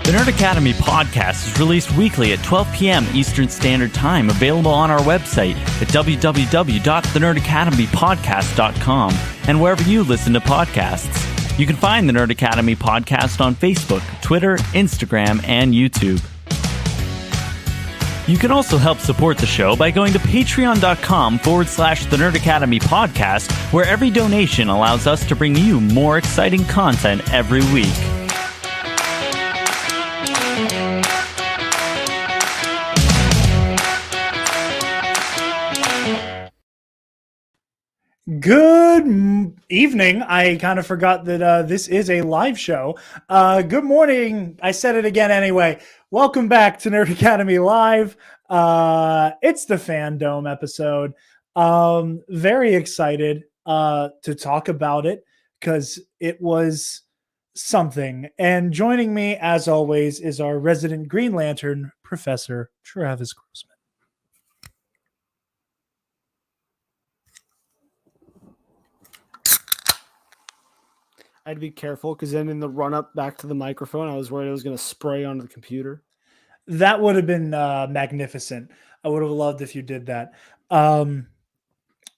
The Nerd Academy podcast is released weekly at 12 p.m. Eastern Standard Time, available on our website at www.thenerdacademypodcast.com and wherever you listen to podcasts. You can find the Nerd Academy podcast on Facebook, Twitter, Instagram, and YouTube. You can also help support the show by going to patreon.com/The Nerd Academy podcast, where every donation allows us to bring you more exciting content every week. Good evening. I kind of forgot that this is a live show. Good morning. I said it again anyway. Welcome back to Nerd Academy Live. It's the Fandome episode. Very excited to talk about it because it was something. And joining me, as always, is our resident Green Lantern, Professor Travis Grossman. I had to be careful because then in the run up back to the microphone, I was worried I was going to spray onto the computer. That would have been magnificent. I would have loved if you did that.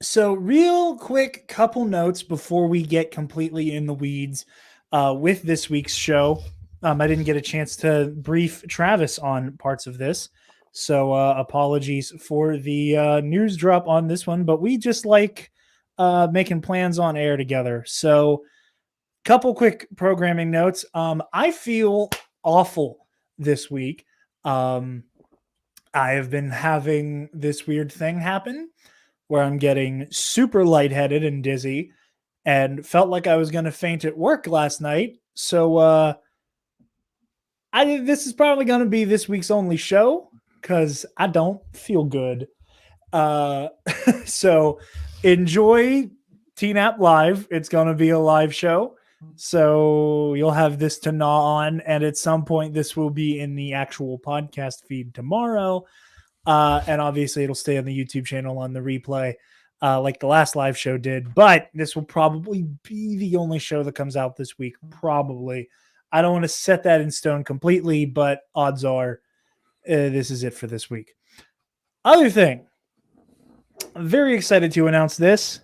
So real quick couple notes before we get completely in the weeds with this week's show. I didn't get a chance to brief Travis on parts of this. So apologies for the news drop on this one, but we just like making plans on air together. So couple quick programming notes. I feel awful this week. I have been having this weird thing happen where I'm getting super lightheaded and dizzy and felt like I was going to faint at work last night. So this is probably going to be this week's only show because I don't feel good. So enjoy TNAP Live. It's going to be a live show. So you'll have this to gnaw on, and at some point this will be in the actual podcast feed tomorrow. And obviously it'll stay on the YouTube channel on the replay like the last live show did. But this will probably be the only show that comes out this week, probably. I don't want to set that in stone completely, but odds are this is it for this week. Other thing, I'm very excited to announce this.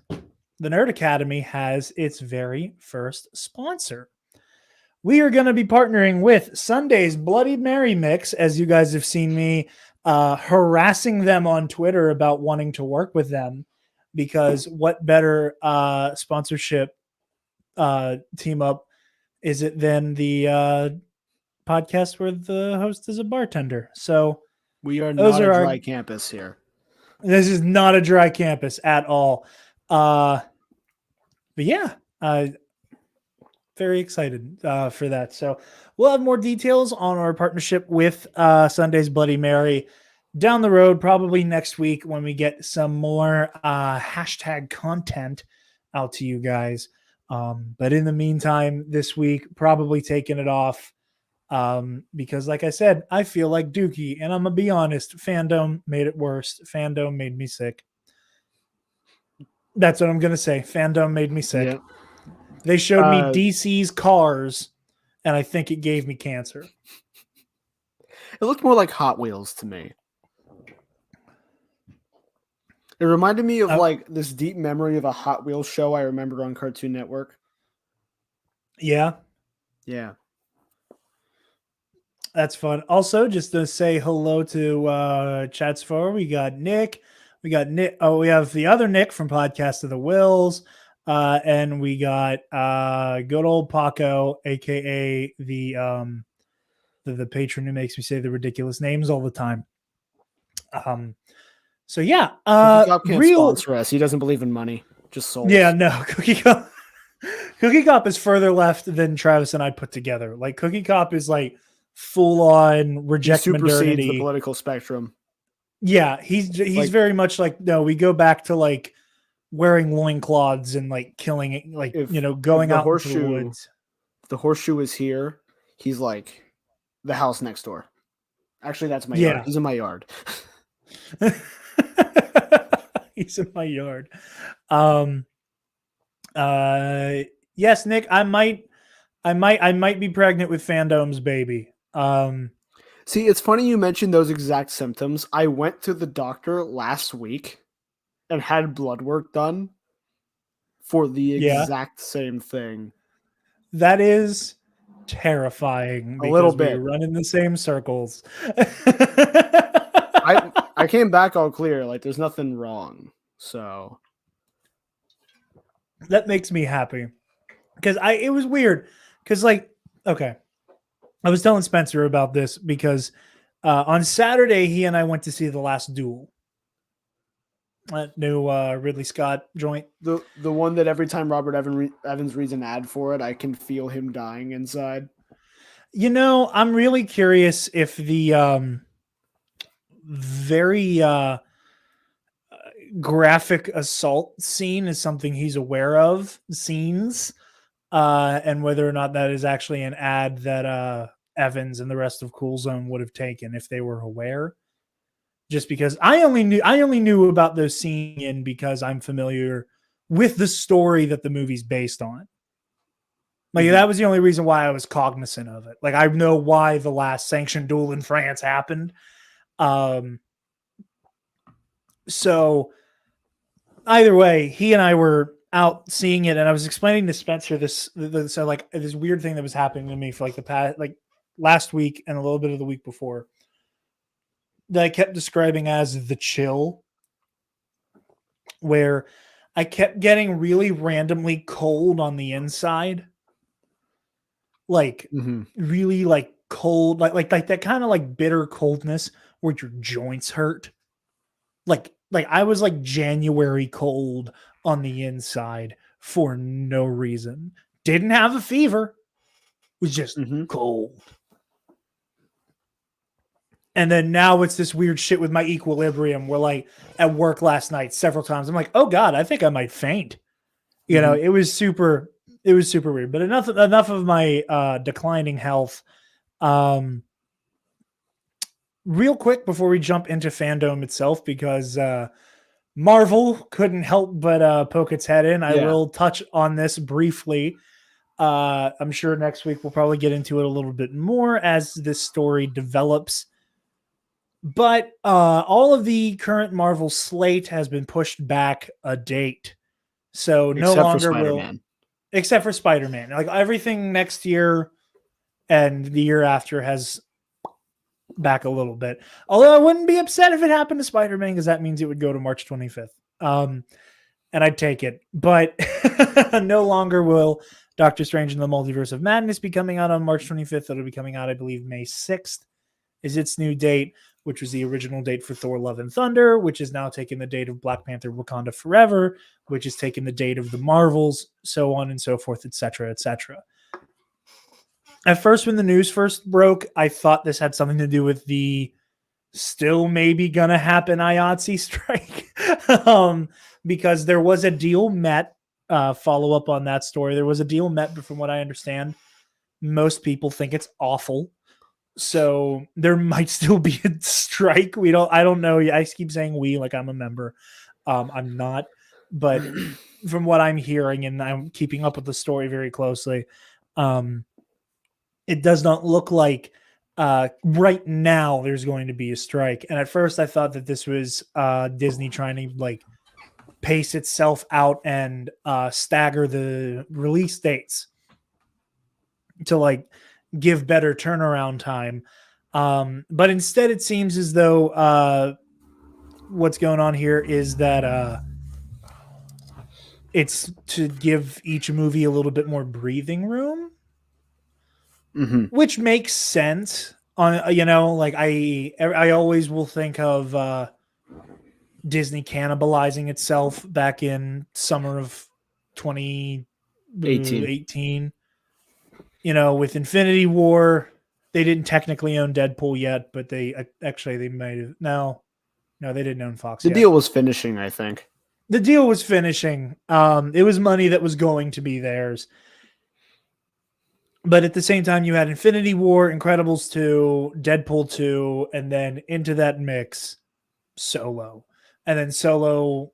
The Nerd Academy has its very first sponsor. We are going to be partnering with Sunday's Bloody Mary Mix, as you guys have seen me harassing them on Twitter about wanting to work with them, because what better sponsorship team up is it than the podcast where the host is a bartender? So we are not a dry campus here. This is not a dry campus at all. But yeah, very excited for that. So we'll have more details on our partnership with Sunday's Bloody Mary down the road, probably next week when we get some more hashtag content out to you guys. But in the meantime, this week, probably taking it off because like I said, I feel like Dookie, and I'm gonna be honest, Fandome made it worse. Fandome made me sick. That's what I'm going to say. Fandome made me sick. Yep. They showed me DC's Cars, and I think it gave me cancer. It looked more like Hot Wheels to me. It reminded me of like this deep memory of a Hot Wheels show I remember on Cartoon Network. Yeah. Yeah. That's fun. Also, just to say hello to chats for, we got Nick. We got Nick. Oh, we have the other Nick from Podcast of the Wills. And we got good old Paco, aka the patron who makes me say the ridiculous names all the time. So yeah, real sponsor us. He doesn't believe in money, just souls. Yeah, no, Cookie Cop is further left than Travis and I put together. Like Cookie Cop is like full on reject modernity, the political spectrum. Yeah, he's like, very much like, no, we go back to like wearing loincloths and like killing it, like, going out into the woods. If the horseshoe is here, he's like the house next door. Actually, that's my yard. He's in my yard. He's in my yard. Yes, Nick, I might be pregnant with Fandome's baby. See, it's funny you mentioned those exact symptoms. I went to the doctor last week and had blood work done for the exact same thing. That is terrifying A little because we bit. run in the same circles. I came back all clear. Like, there's nothing wrong. So that makes me happy because it was weird because okay, I was telling Spencer about this because on Saturday he and I went to see The Last Duel, that new Ridley Scott joint. the one that every time Robert Evans reads an ad for it, I can feel him dying inside. I'm really curious if the very graphic assault scene is something he's aware of, and whether or not that is actually an ad that Evans and the rest of Cool Zone would have taken if they were aware. Just because I only knew about those scenes because I'm familiar with the story that the movie's based on. That was the only reason why I was cognizant of it. Like, I know why the last sanctioned duel in France happened. So either way, he and I were out seeing it, and I was explaining to Spencer this weird thing that was happening to me for the past last week and a little bit of the week before that I kept describing as the chill, where I kept getting really randomly cold on the inside. Really cold, like that kind of bitter coldness where your joints hurt. Like I was January cold on the inside for no reason. Didn't have a fever. Was just cold. And then now it's this weird shit with my equilibrium where at work last night several times I'm like, oh God, I think I might faint. It was super weird. But enough of my declining health. Real quick before we jump into Fandome itself, because Marvel couldn't help but poke its head in. I will touch on this briefly. I'm sure next week we'll probably get into it a little bit more as this story develops. But all of the current Marvel slate has been pushed back a date. So no longer will, except for Spider-Man. Everything next year and the year after has back a little bit. Although I wouldn't be upset if it happened to Spider-Man, because that means it would go to March 25th. And I'd take it. But no longer will Doctor Strange in the Multiverse of Madness be coming out on March 25th. It'll be coming out, I believe, May 6th is its new date, which was the original date for Thor Love and Thunder, which is now taking the date of Black Panther Wakanda Forever, which is taking the date of the Marvels, so on and so forth, etc., etc. At first, when the news first broke, I thought this had something to do with the still maybe gonna happen IATSE strike, because there was a deal met. Follow up on that story. There was a deal met, but from what I understand, most people think it's awful. So there might still be a strike. I don't know. I keep saying we like I'm a member. I'm not, but from what I'm hearing, and I'm keeping up with the story very closely, it does not look like right now there's going to be a strike. And at first I thought that this was Disney trying to pace itself out and stagger the release dates to give better turnaround time. But instead it seems as though what's going on here is that it's to give each movie a little bit more breathing room, which makes sense. I always will think of Disney cannibalizing itself back in summer of 2018. With Infinity War, they didn't technically own Deadpool yet, but they might have. No, they didn't own Fox yet. The deal was finishing, I think. The deal was finishing. It was money that was going to be theirs. But at the same time, you had Infinity War, Incredibles 2, Deadpool 2, and then into that mix, Solo. And then Solo,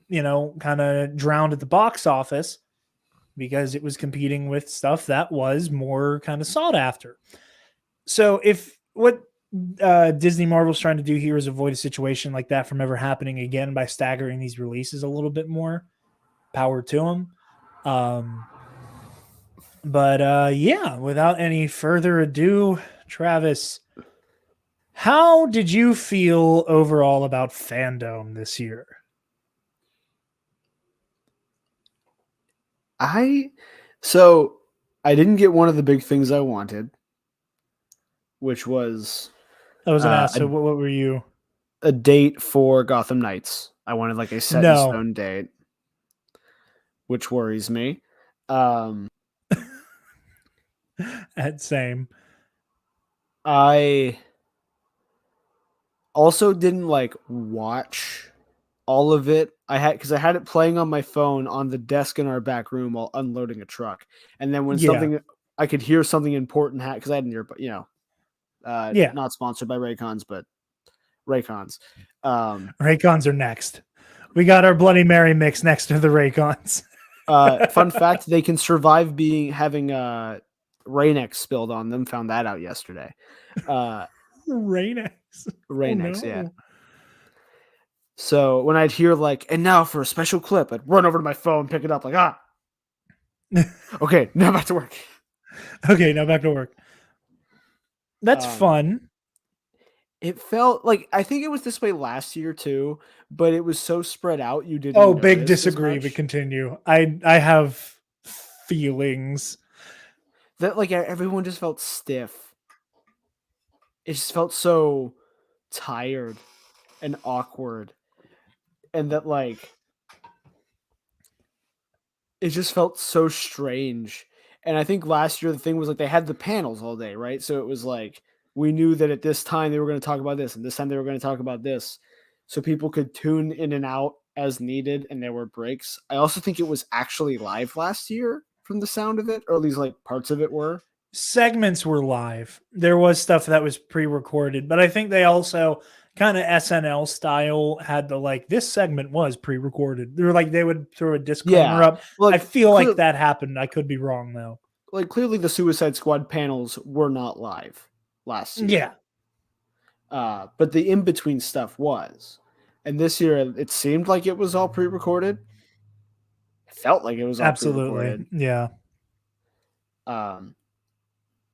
kind of drowned at the box office because it was competing with stuff that was more kind of sought after. So if what Disney Marvel's trying to do here is avoid a situation like that from ever happening again by staggering these releases a little bit more, power to them. But yeah, without any further ado, Travis, how did you feel overall about Fandome this year? I didn't get one of the big things I wanted, which was I was gonna ask. a, So what were you? a date for Gotham Nights. I wanted like a set in No, stone date, which worries me. Um, at same. I also didn't like watch all of it. I had it playing on my phone on the desk in our back room while unloading a truck. And then when Yeah, I could hear something important because I had an earbud, yeah. not sponsored by Raycons, but Raycons. Raycons are next. We got our Bloody Mary mix next to the Raycons. Fun fact: they can survive having Rain-X spilled on them. Found that out yesterday. Rain-X. Rain-X, Oh, yeah. no. So when I'd hear like, and now for a special clip, I'd run over to my phone, pick it up, like, okay, now back to work. Okay, now back to work. That's Um, fun. It felt like I think it was this way last year too, but it was so spread out you didn't. Oh, big notice as disagree, but much. continue. I have feelings. That like everyone just felt stiff. It just felt so tired and awkward, and that like it just felt so strange. And I think last year the thing was like they had the panels all day, right? So it was like we knew that at this time they were going to talk about this, and this time they were going to talk about this, so people could tune in and out as needed, and there were breaks. I also think it was actually live last year from the sound of it, or at least like parts of it were. Segments were live. There was stuff that was pre-recorded, but I think they also kind of SNL style had the like this segment was pre-recorded. They were like they would throw a disclaimer Yeah, up. like I feel like that happened. I could be wrong though. like clearly the Suicide Squad panels were not live last year. Yeah. But the in between stuff was, and this year it seemed like it was all pre-recorded. It felt like it was all Absolutely. pre-recorded. Yeah. And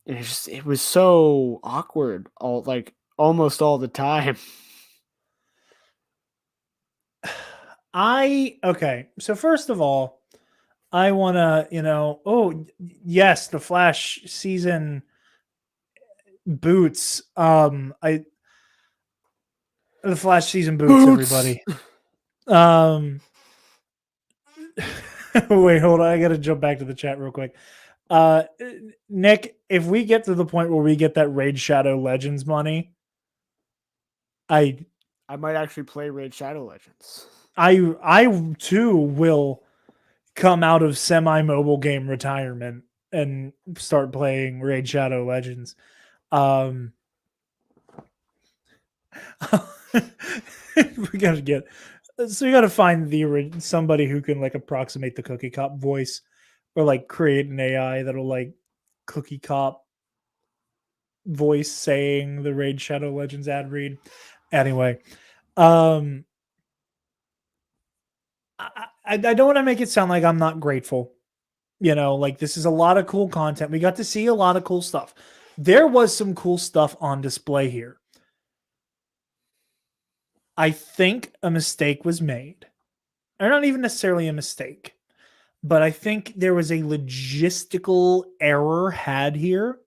it was so awkward, almost all the time. Okay. So first of all, I want to, yes, the Flash season boots. The Flash season boots, everybody. Wait, hold on. I got to jump back to the chat real quick. Nick, if we get to the point where we get that Raid Shadow Legends money, I might actually play Raid Shadow Legends. I too will come out of semi-mobile game retirement and start playing Raid Shadow Legends. We gotta find somebody who can like approximate the Cookie Cop voice, or like create an AI that'll like Cookie Cop voice saying the Raid Shadow Legends ad read. Anyway, I don't want to make it sound like I'm not grateful. Like this is a lot of cool content. We got to see a lot of cool stuff. There was some cool stuff on display here. I think a mistake was made. Or not even necessarily a mistake, but I think there was a logistical error had here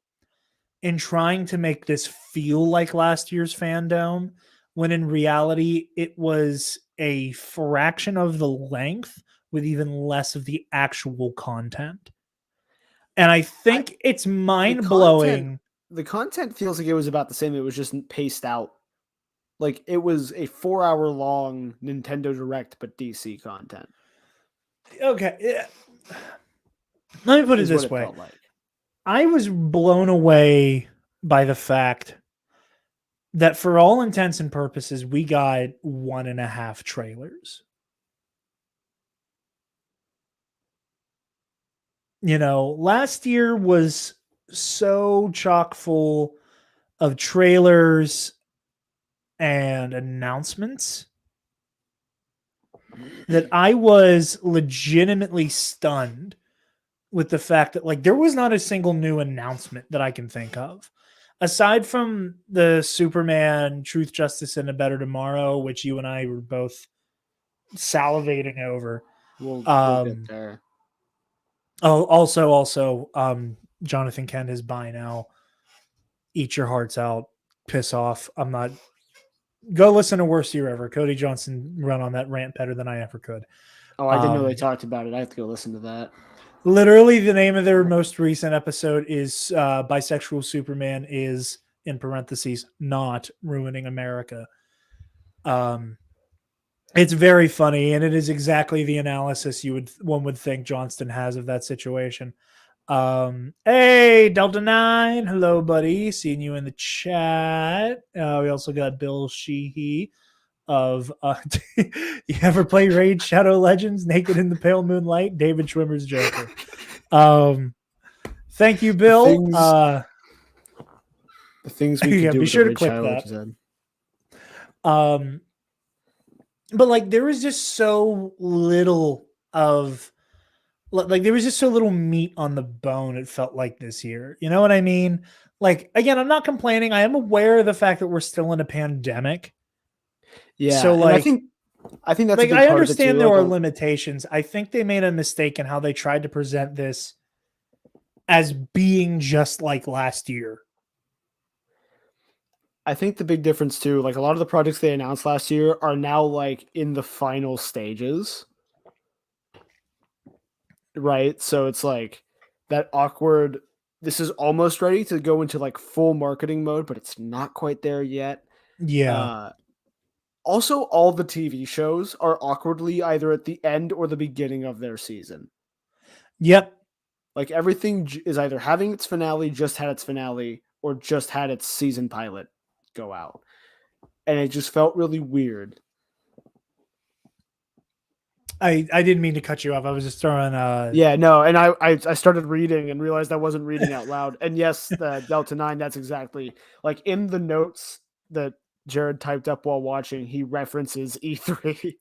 in trying to make this feel like last year's Fandome, when in reality it was a fraction of the length with even less of the actual content. And I think it's mind-blowing. The content feels like it was about the same. It was just paced out. Like it was a 4-hour long Nintendo Direct, but DC content. Okay. Let me put it this way. Like. I was blown away by the fact that for all intents and purposes, we got 1.5 trailers. Last year was so chock full of trailers and announcements that I was legitimately stunned with the fact that like there was not a single new announcement that I can think of. Aside from the Superman Truth, Justice, and a Better Tomorrow, which you and I were both salivating over. We'll get there. Also, Jonathan Kent is by now. Eat your hearts out. Piss off. I'm not. Go listen to Worst Year Ever. Cody Johnson run on that rant better than I ever could. Oh, I didn't know they talked about it. I have to go listen to that. Literally, the name of their most recent episode is Bisexual Superman is, in parentheses, not ruining America. It's very funny, and it is exactly the analysis one would think Johnston has of that situation. Hey, Delta 9. Hello, buddy. Seeing you in the chat. We also got Bill Sheehy of you ever play Raid Shadow Legends Naked in the Pale Moonlight? David Schwimmer's Joker. Thank you, Bill. The things we could do be with sure to Raid click Shadow that. Legends. But like there was just so little of like there was just so little meat on the bone, it felt like this year. You know what I mean? Like again, I'm not complaining. I am aware of the fact that we're still in a pandemic. Yeah. So like I think that's like a big I part understand of it too. there are limitations. I think they made a mistake in how they tried to present this as being just like last year. I think the big difference too, like a lot of the projects they announced last year are now like in the final stages. Right? So it's like that awkward, this is almost ready to go into like full marketing mode, but it's not quite there yet. Yeah. Also, all the TV shows are awkwardly either at the end or the beginning of their season. Yep. Like everything is either having its finale, just had its finale, or just had its season pilot go out. And it just felt really weird. I didn't mean to cut you off. I was just throwing Yeah, no, and I started reading and realized I wasn't reading out loud. And yes, the Delta 9, that's exactly like in the notes that Jarod typed up while watching, he references E3.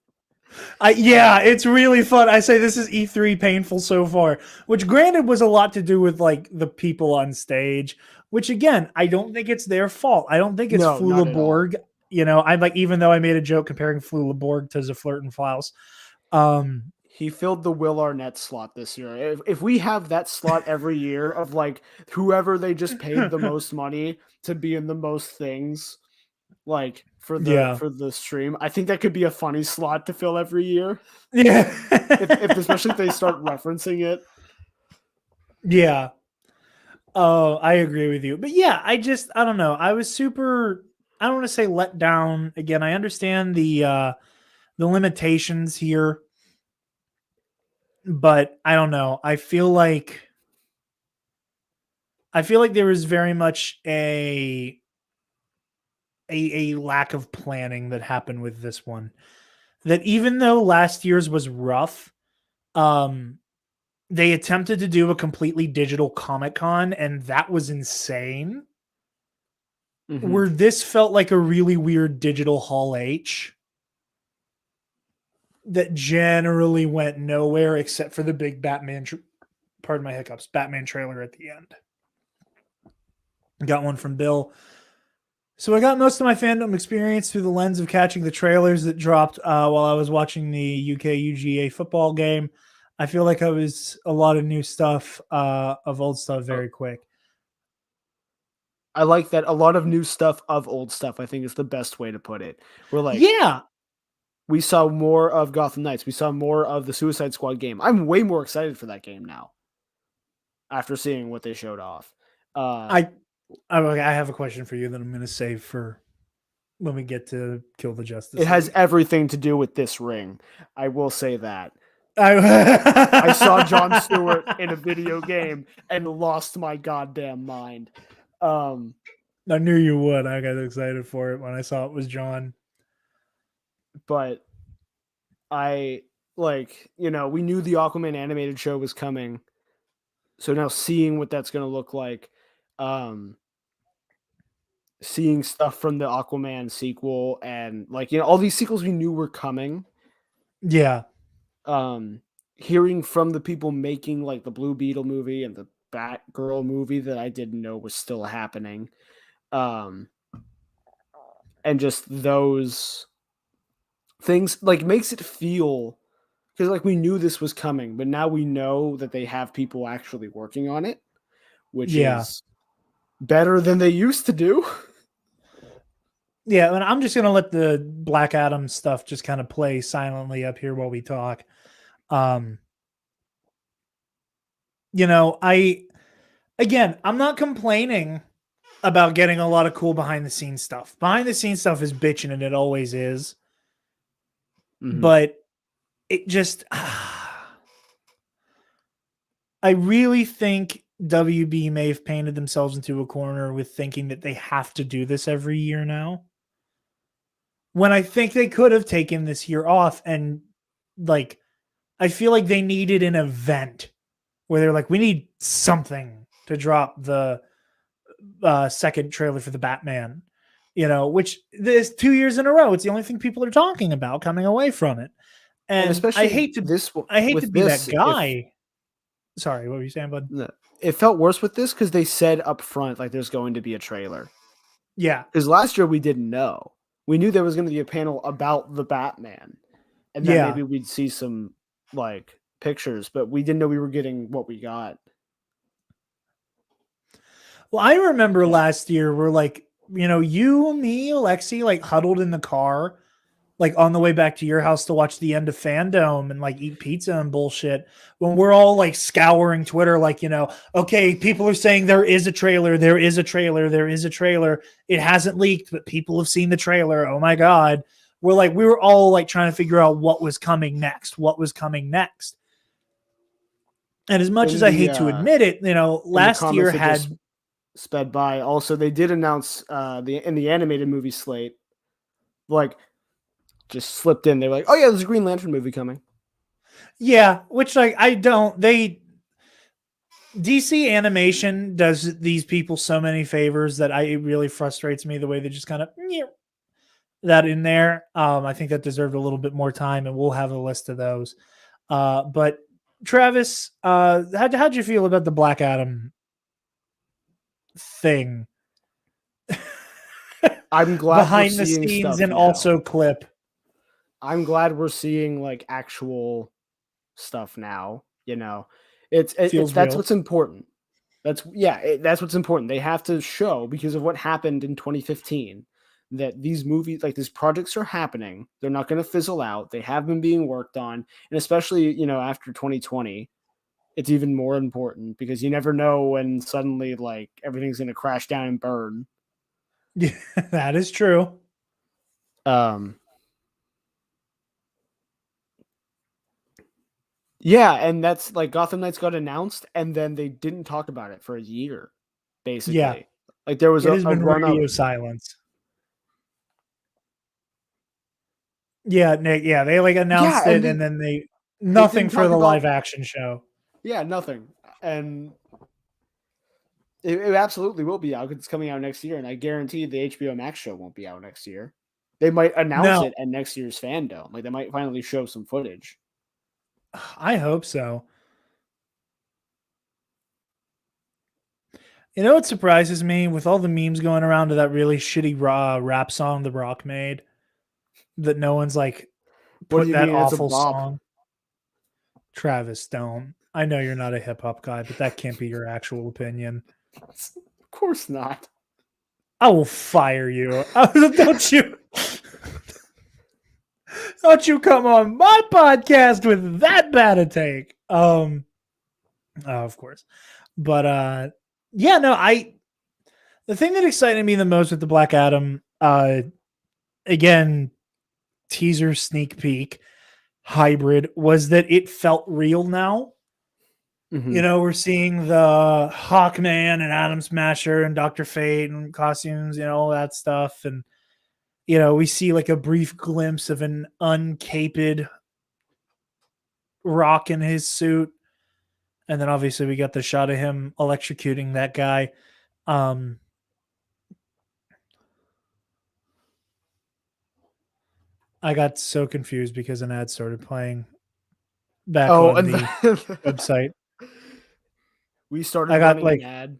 Yeah, it's really fun. I say this is E3 painful so far, which granted was a lot to do with like the people on stage, which again, I don't think it's their fault. I don't think it's No, not at all. Fluleborg. You know, I'm like, even though I made a joke comparing Fluleborg to Zaflirt and Flaus. He filled the Will Arnett slot this year. If we have that slot every year of like whoever they just paid the most money to be in the most things, like for the stream, I think that could be a funny slot to fill every year. Yeah, if especially if they start referencing it. Yeah. Oh, I agree with you. But yeah, I don't know. I was super, I don't want to say let down. Again, I understand the limitations here, but I don't know. I feel like there is very much a lack of planning that happened with this one. That even though last year's was rough, they attempted to do a completely digital Comic-Con, and that was insane. Mm-hmm. Where this felt like a really weird digital Hall H that generally went nowhere except for the big Batman, pardon my hiccups, Batman trailer at the end. Got one from Bill. So I got most of my fandom experience through the lens of catching the trailers that dropped while I was watching the UK UGA football game. I feel like I was a lot of new stuff of old stuff very quick. I like that. A lot of new stuff of old stuff, I think, is the best way to put it. We're like, yeah, we saw more of Gotham Knights. We saw more of the Suicide Squad game. I'm way more excited for that game now after seeing what they showed off. I have a question for you that I'm going to save for when we get to Kill the Justice It has League. everything to do with this ring. I will say that. I saw Jon Stewart in a video game and lost my goddamn mind. I knew you would. I got excited for it when I saw it was John. But I we knew the Aquaman animated show was coming. So now seeing what that's going to look like, seeing stuff from the Aquaman sequel and like, all these sequels we knew were coming. Yeah. Hearing from the people making like the Blue Beetle movie and the Batgirl movie that I didn't know was still happening. And just those things like makes it feel, because like we knew this was coming, but now we know that they have people actually working on it, which is better than they used to do. Yeah, and I'm just gonna let the Black Adam stuff just kind of play silently up here while we talk. I'm not complaining about getting a lot of cool behind the scenes stuff. Behind the scenes stuff is bitching, and it always is. Mm-hmm. But it just, I really think WB may have painted themselves into a corner with thinking that they have to do this every year now. When I think they could have taken this year off, and like, I feel like they needed an event where they're like, we need something to drop the second trailer for the Batman, which this 2 years in a row, it's the only thing people are talking about coming away from it. And especially I hate to be that guy. Sorry, what were you saying, bud? It felt worse with this because they said up front like there's going to be a trailer. Yeah. Because last year we didn't know. We knew there was going to be a panel about the Batman. And then maybe we'd see some like pictures, but we didn't know we were getting what we got. Well, I remember last year we're like, you, me, Alexi, like huddled in the car, like on the way back to your house to watch the end of Fandome and like eat pizza and bullshit, when we're all like scouring Twitter, like, okay, people are saying there is a trailer. It hasn't leaked, but people have seen the trailer. Oh my God. We were all like trying to figure out what was coming next. And as much as I hate to admit it, last year had sped by. Also, they did announce in the animated movie slate, like just slipped in. They're like, oh yeah, there's a Green Lantern movie coming. Yeah, which DC animation does these people so many favors that it really frustrates me the way they just kind of that in there. I think that deserved a little bit more time, and we'll have a list of those. But Travis, how'd you feel about the Black Adam thing? I'm glad behind the scenes and now. Also clip. I'm glad we're seeing like actual stuff now. That's what's important. That's what's important. They have to show, because of what happened in 2015, that these movies, like these projects, are happening. They're not going to fizzle out. They have been being worked on, and especially after 2020, it's even more important because you never know when suddenly like everything's going to crash down and burn. Yeah, that is true. Yeah, and that's like Gotham Knights got announced, and then they didn't talk about it for a year, basically. Yeah. Like there was a run radio silence. Yeah, Nick. Yeah, they like announced it, and then they nothing for the live action show. Yeah, nothing, and it absolutely will be out because it's coming out next year, and I guarantee the HBO Max show won't be out next year. They might announce it at next year's Fandome. Like they might finally show some footage. I hope so. What surprises me with all the memes going around to that really shitty rap song The Rock made, that no one's like put that awful song. Travis, don't. I know you're not a hip hop guy, but that can't be your actual opinion. Of course not. I will fire you. Don't you come on my podcast with that bad a take. Of course. But the thing that excited me the most with the Black Adam, again, teaser sneak peek hybrid, was that it felt real now. Mm-hmm. We're seeing the Hawkman and Atom Smasher and Dr. Fate and costumes, all that stuff. And, we see like a brief glimpse of an uncaped Rock in his suit. And then obviously we got the shot of him electrocuting that guy. I got so confused because an ad started playing back Oh, on and the website. we started I got running like, an ad.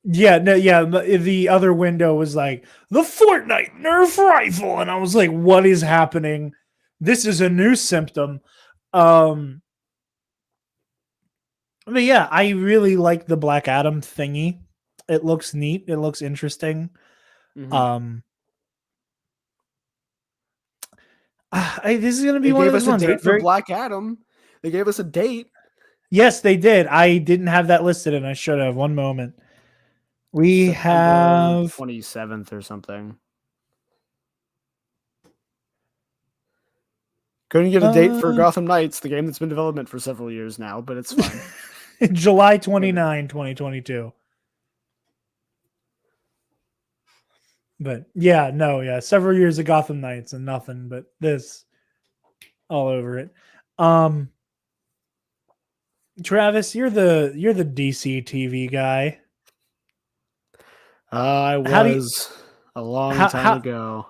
yeah, no, yeah. The other window was like the Fortnite Nerf rifle, and I was like, "What is happening? This is a new symptom." But yeah, I really like the Black Adam thingy. It looks neat. It looks interesting. Mhm. This is gonna be They one of gave those us a ones. date for Black Adam. They gave us a date. Yes, they did. I didn't have that listed, and I should have. One moment. We September have 27th or something. Couldn't get a date for Gotham Knights, the game that's been in development for several years now, but it's fine. July 29, 2022. But yeah, no, yeah, several years of Gotham Knights and nothing but this all over it. Travis, you're the DC TV guy. I How do you was a long time how ago.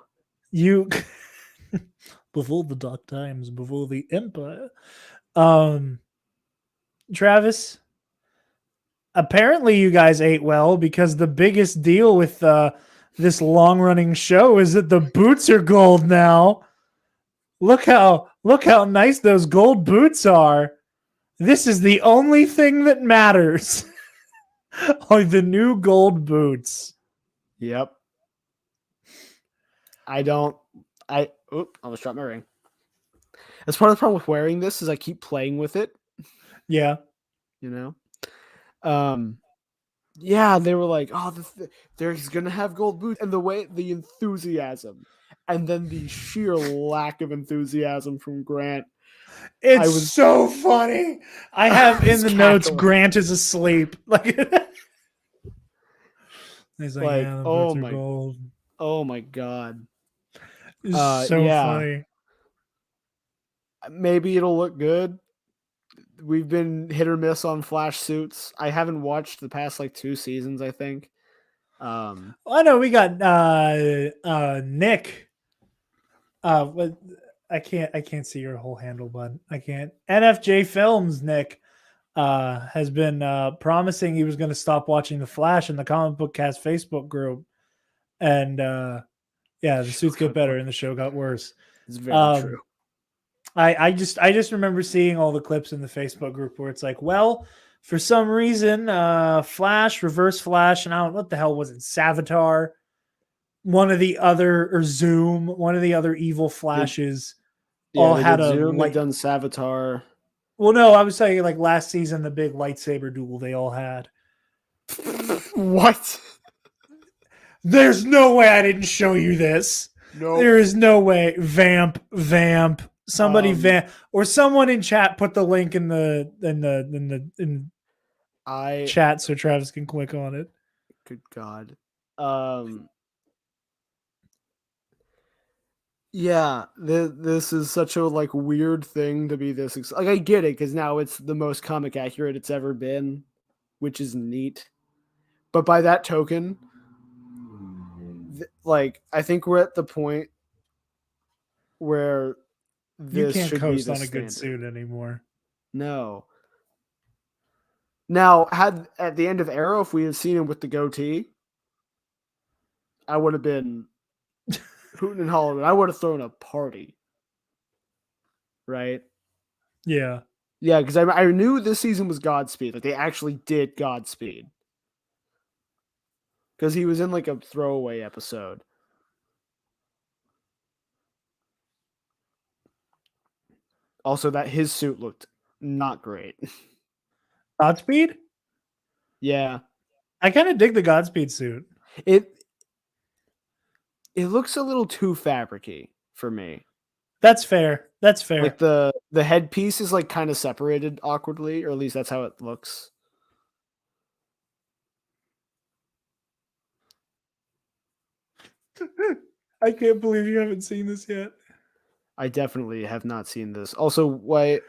you before the dark times, before the empire? Um Travis, apparently you guys ate well because the biggest deal with this long-running show is that the boots are gold now. Look how nice those gold boots are. This is the only thing that matters. Are the new gold boots. Yep. I almost dropped my ring. That's part of the problem with wearing this is I keep playing with it, Yeah. you know? Yeah, they were like, "Oh, he's gonna have gold boots," and the enthusiasm, and then the sheer lack of enthusiasm from Grant. It's I was so funny. I I have in was the notes cackling. Grant is asleep. Like he's like, Like, yeah, the boots are gold. oh my god. It's so Yeah, funny. maybe it'll look good. We've been hit or miss on Flash suits. I haven't watched the past like 2 seasons, I think. I know we got Nick. But I can't see your whole handle, bud. I can't. NFJ Films, Nick, has been promising he was going to stop watching The Flash in the Comic Book Cast Facebook group, and yeah, the suits get better and the show got worse. It's very true. I just remember seeing all the clips in the Facebook group where it's like, well, for some reason, Flash, Reverse Flash, and I don't what the hell was it, Savitar, one of the other or Zoom, one of the other evil Flashes, all They had did a Zoom, they've light. done Savitar. Well, no, I was saying like last season, the big lightsaber duel they all had. What? There's no way I didn't show you this. No. There is no way. Vamp. Somebody vamp or someone in chat put the link in chat so Travis can click on it. Good God. Yeah, this is such a like weird thing to be this like I get it because now it's the most comic accurate it's ever been, which is neat. But by that token, like I think we're at the point where You this can't should coast be the on a good standard. suit anymore. No. Now, had at the end of Arrow, if we had seen him with the goatee, I would have been hooting and hollering. I would have thrown a party. Right? Yeah. Yeah, because I knew this season was Godspeed. Like they actually did Godspeed. Because he was in like a throwaway episode. Also, that his suit looked not great. Godspeed? Yeah. I kind of dig the Godspeed suit. It looks a little too fabricy for me. That's fair. That's fair. Like the headpiece is like kind of separated awkwardly, or at least that's how it looks. I can't believe you haven't seen this yet. I definitely have not seen this. Also, why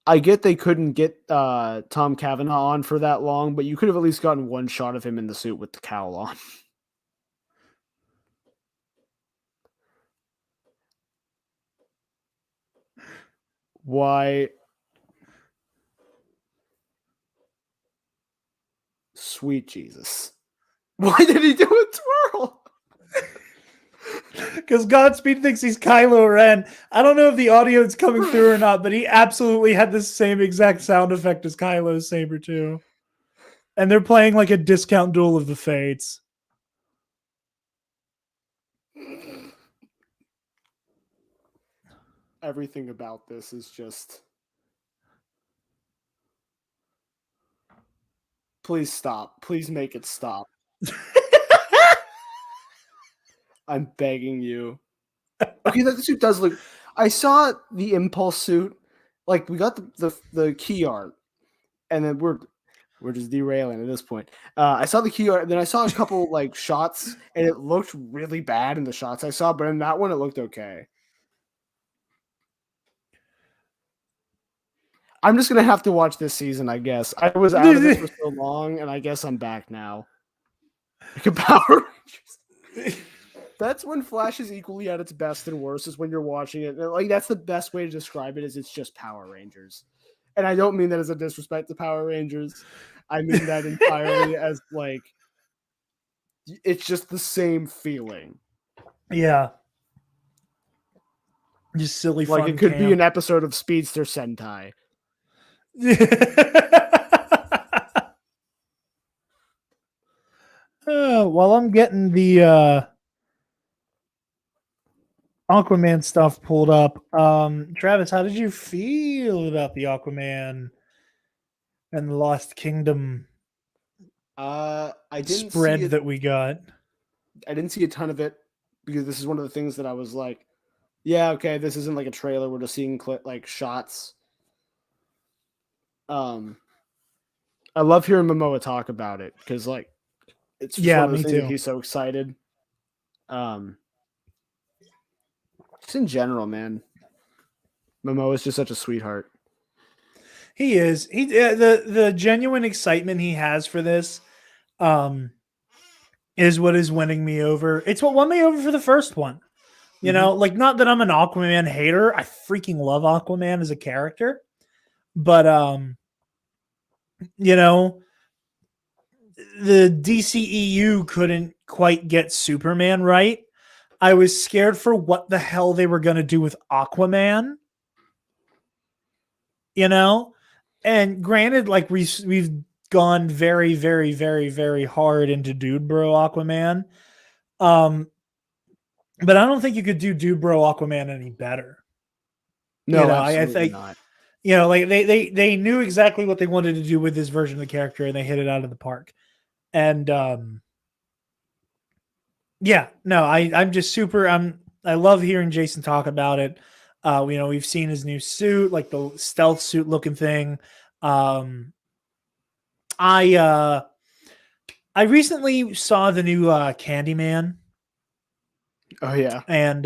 I get they couldn't get Tom Cavanaugh on for that long, but you could have at least gotten one shot of him in the suit with the cowl on. Why? Sweet Jesus. Why did he do a twirl? Because Godspeed thinks he's Kylo Ren. I don't know if the audio is coming through or not, but he absolutely had the same exact sound effect as Kylo's saber too. And they're playing like a discount Duel of the Fates. Everything about this is just... Please stop. Please make it stop. I'm begging you. Okay, that suit does look... I saw the Impulse suit. Like, we got the key art. And then we're just derailing at this point. I saw the key art, then I saw a couple like shots, and it looked really bad in the shots I saw, but in that one it looked okay. I'm just gonna have to watch this season, I guess. I was out of it for so long, and I guess I'm back now. Like a Power Rangers. That's when Flash is equally at its best and worst, is when you're watching it. Like, that's the best way to describe it, is it's just Power Rangers. And I don't mean that as a disrespect to Power Rangers. I mean that entirely as, like, it's just the same feeling. Yeah. Just silly fun. Like, it could be an episode of Speedster Sentai. While I'm getting the Aquaman stuff pulled up, Travis, how did you feel about the Aquaman and the Lost Kingdom I didn't spread see it, that we got? I didn't see a ton of it, because this is one of the things that I was like, yeah, okay, this isn't like a trailer. We're just seeing like shots. I love hearing Momoa talk about it, because like it's just one of those things that he's so excited. Just in general, man, Momoa is just such a sweetheart. He is. The genuine excitement he has for this, is what is winning me over. It's what won me over for the first one. You know, like, not that I'm an Aquaman hater. I freaking love Aquaman as a character, but you know, the DCEU couldn't quite get Superman right. I was scared for what the hell they were going to do with Aquaman. You know, and granted, like, we've gone very, very, very, very hard into Dude Bro Aquaman. But I don't think you could do Dude Bro Aquaman any better. No, you know, absolutely I think not. You know, like, they knew exactly what they wanted to do with this version of the character, and they hit it out of the park. And yeah, no, I'm just super. I love hearing Jason talk about it. You know, we've seen his new suit, like the stealth suit looking thing. I recently saw the new Candyman. Oh yeah, and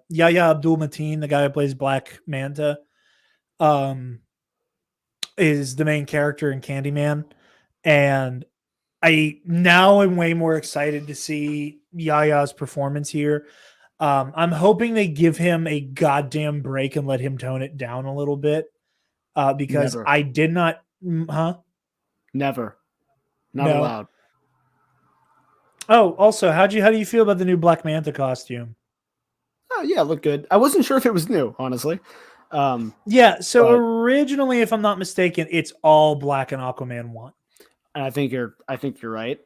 Yahya Abdul-Mateen, the guy who plays Black Manta, is the main character in Candyman, and I now am way more excited to see Yahya's performance here. I'm hoping they give him a goddamn break and let him tone it down a little bit, because Never. I did not, never, not allowed. Oh, also, how do you feel about the new Black Manta costume? Oh yeah, look good. I wasn't sure if it was new, honestly. Yeah, so originally, if I'm not mistaken, it's all black in Aquaman 1. And I think you're right.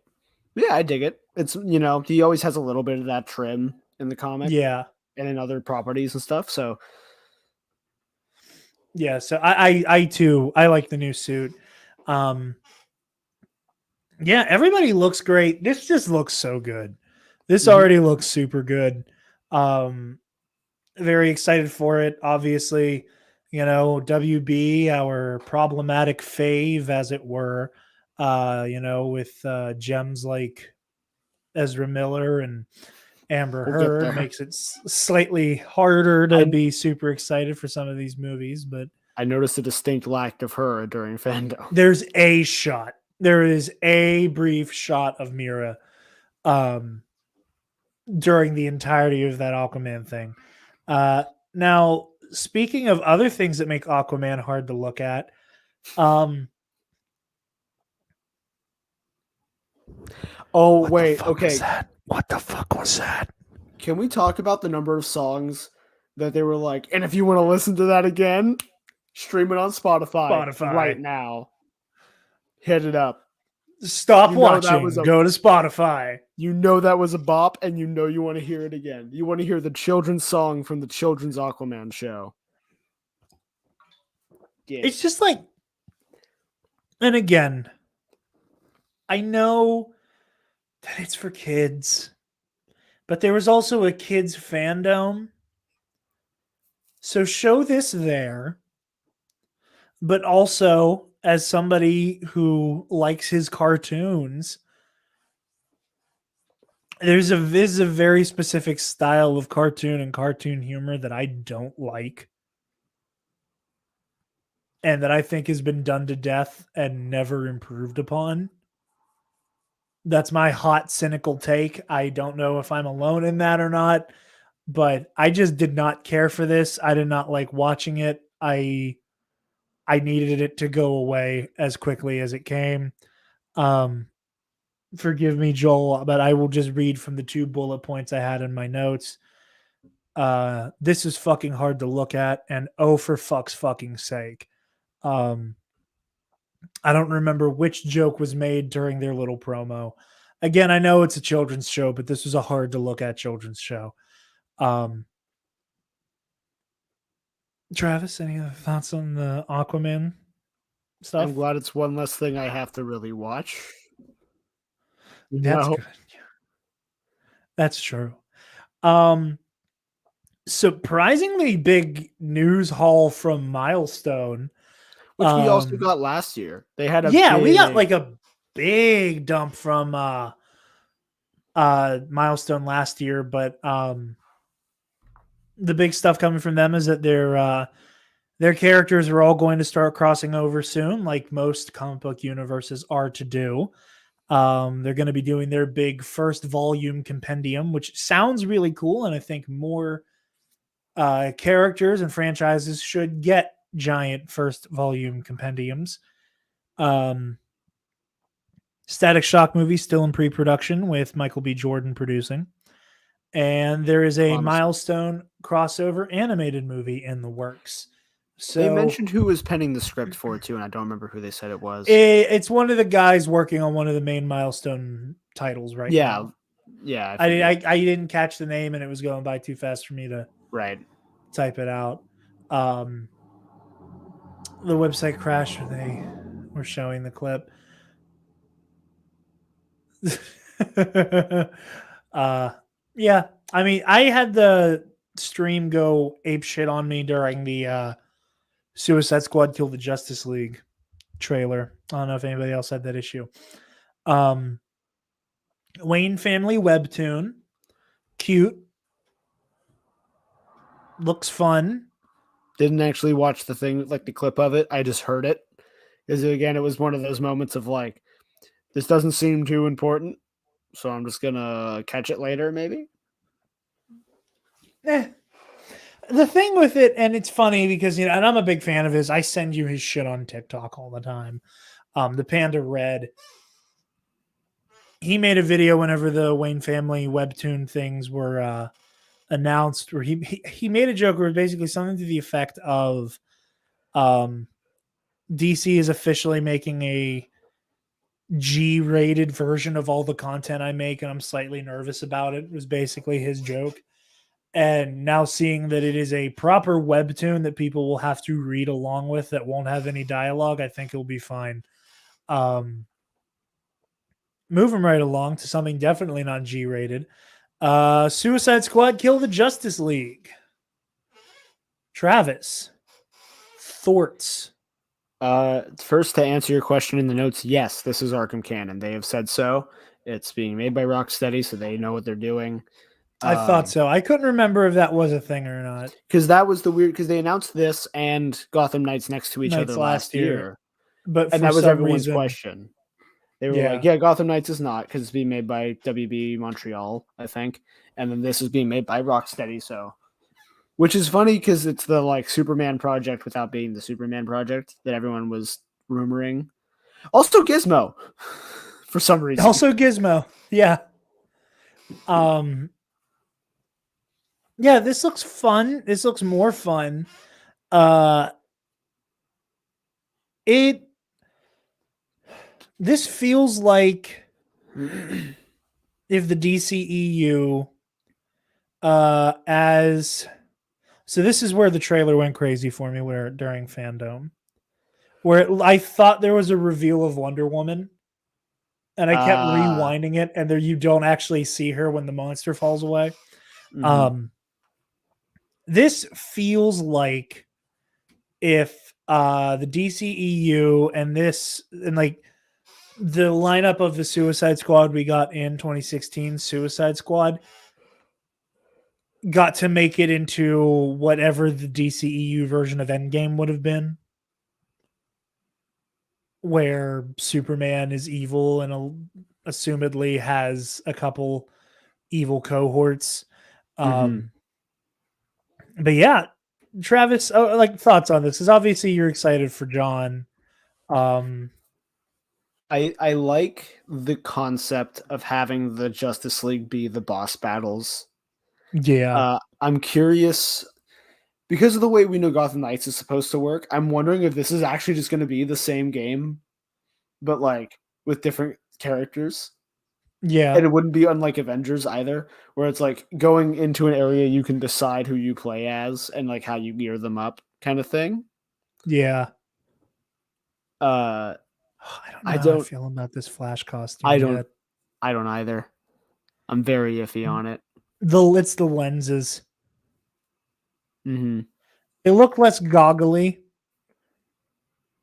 Yeah, I dig it. It's, you know, he always has a little bit of that trim in the comic. Yeah. And in other properties and stuff. So yeah, so I too, I like the new suit. Yeah, everybody looks great. This just looks so good. This already looks super good. Very excited for it. Obviously, you know, WB, our problematic fave, as it were, you know, with gems like Ezra Miller and Amber Heard, makes it slightly harder to be super excited for some of these movies. But I noticed a distinct lack of her during Fandome. There's a shot. There is a brief shot of Mira during the entirety of that Aquaman thing. Now, speaking of other things that make Aquaman hard to look at, um, Oh, what wait. the fuck Okay. was that? What the fuck was that? Can we talk about the number of songs that they were like, and if you want to listen to that again, stream it on Spotify, right now. Hit it up. Stop You know watching. that was a- Go to Spotify. You know that was a bop, and you know you want to hear it again. You want to hear the children's song from the children's Aquaman show. Yeah. It's just like, and again, I know that it's for kids, but there was also a kids fandom. So show this there, but also as somebody who likes his cartoons, this is a very specific style of cartoon and cartoon humor that I don't like. And that I think has been done to death and never improved upon. That's my hot, cynical take. I don't know if I'm alone in that or not, but I just did not care for this. I did not like watching it. I needed it to go away as quickly as it came. Forgive me, Joel, but I will just read from the 2 bullet points I had in my notes. This is fucking hard to look at, and oh, for fuck's fucking sake. I don't remember which joke was made during their little promo. Again, I know it's a children's show, but this was a hard to look at children's show. Travis, any other thoughts on the Aquaman stuff? I'm glad it's one less thing I have to really watch. That's No. good. That's true. Surprisingly big news haul from Milestone. Which we also got last year. They had a we got like a big dump from Milestone last year, but the big stuff coming from them is that their characters are all going to start crossing over soon, like most comic book universes are to do. They're going to be doing their big first volume compendium, which sounds really cool, and I think more characters and franchises should get giant first volume compendiums. Static Shock movie still in pre-production with Michael B. Jordan producing. And there is a Milestone crossover animated movie in the works. So they mentioned who was penning the script for it too, and I don't remember who they said it was. It's one of the guys working on one of the main Milestone titles right now. Yeah. I didn't catch the name, and it was going by too fast for me to type it out. The website crashed when they were showing the clip. Yeah, I mean, I had the stream go ape shit on me during the Suicide Squad Kill the Justice League trailer. I don't know if anybody else had that issue. Wayne Family webtoon, cute, looks fun. Didn't actually watch the thing, like the clip of it. I just heard it. Because again, it was one of those moments of like, this doesn't seem too important, so I'm just gonna catch it later, maybe. The thing with it, and it's funny because and I'm a big fan of his. I send you his shit on TikTok all the time. The Panda Red. He made a video whenever the Wayne Family webtoon things were announced, where he made a joke where basically something to the effect of, DC is officially making a G-rated version of all the content I make, and I'm slightly nervous about it. Was basically his joke. And now seeing that it is a proper webtoon that people will have to read along with that won't have any dialogue, I think it'll be fine. Moving right along to something definitely not G-rated. Suicide Squad Kill the Justice League. Travis, thoughts? First, to answer your question in the notes, yes, this is Arkham canon. They have said so. It's being made by Rocksteady, so they know what they're doing. I thought so. I couldn't remember if that was a thing or not. Because that was the weird, because they announced this and Gotham Nights next to each other last year. But and that was everyone's question. They were like, yeah, Gotham Nights is not, because it's being made by WB Montreal, I think. And then this is being made by Rocksteady, so Which is funny because it's the like Superman project without being the Superman project that everyone was rumoring. Also Gizmo, for some reason. Also Gizmo. Yeah. Yeah, this looks fun. This looks more fun. This feels like if the DCEU as so this is where the trailer went crazy for me where during Fandome where I thought there was a reveal of Wonder Woman and I kept rewinding it and there you don't actually see her when the monster falls away. This feels like if the DCEU and this and like the lineup of the Suicide Squad we got in 2016 Suicide Squad got to make it into whatever the DCEU version of Endgame would have been, where Superman is evil and assumedly has a couple evil cohorts. But yeah, Travis, like thoughts on this? Because obviously you're excited for John. I like the concept of having the Justice League be the boss battles. Yeah. I'm curious because of the way we know Gotham Knights is supposed to work. I'm wondering if this is actually just going to be the same game, but like with different characters. Yeah. And it wouldn't be unlike Avengers either, where it's like going into an area you can decide who you play as and like how you gear them up kind of thing. Yeah. I don't know how I feel about this Flash costume. I don't either. I'm very iffy on it. It's the lenses. Mm-hmm. They look less goggly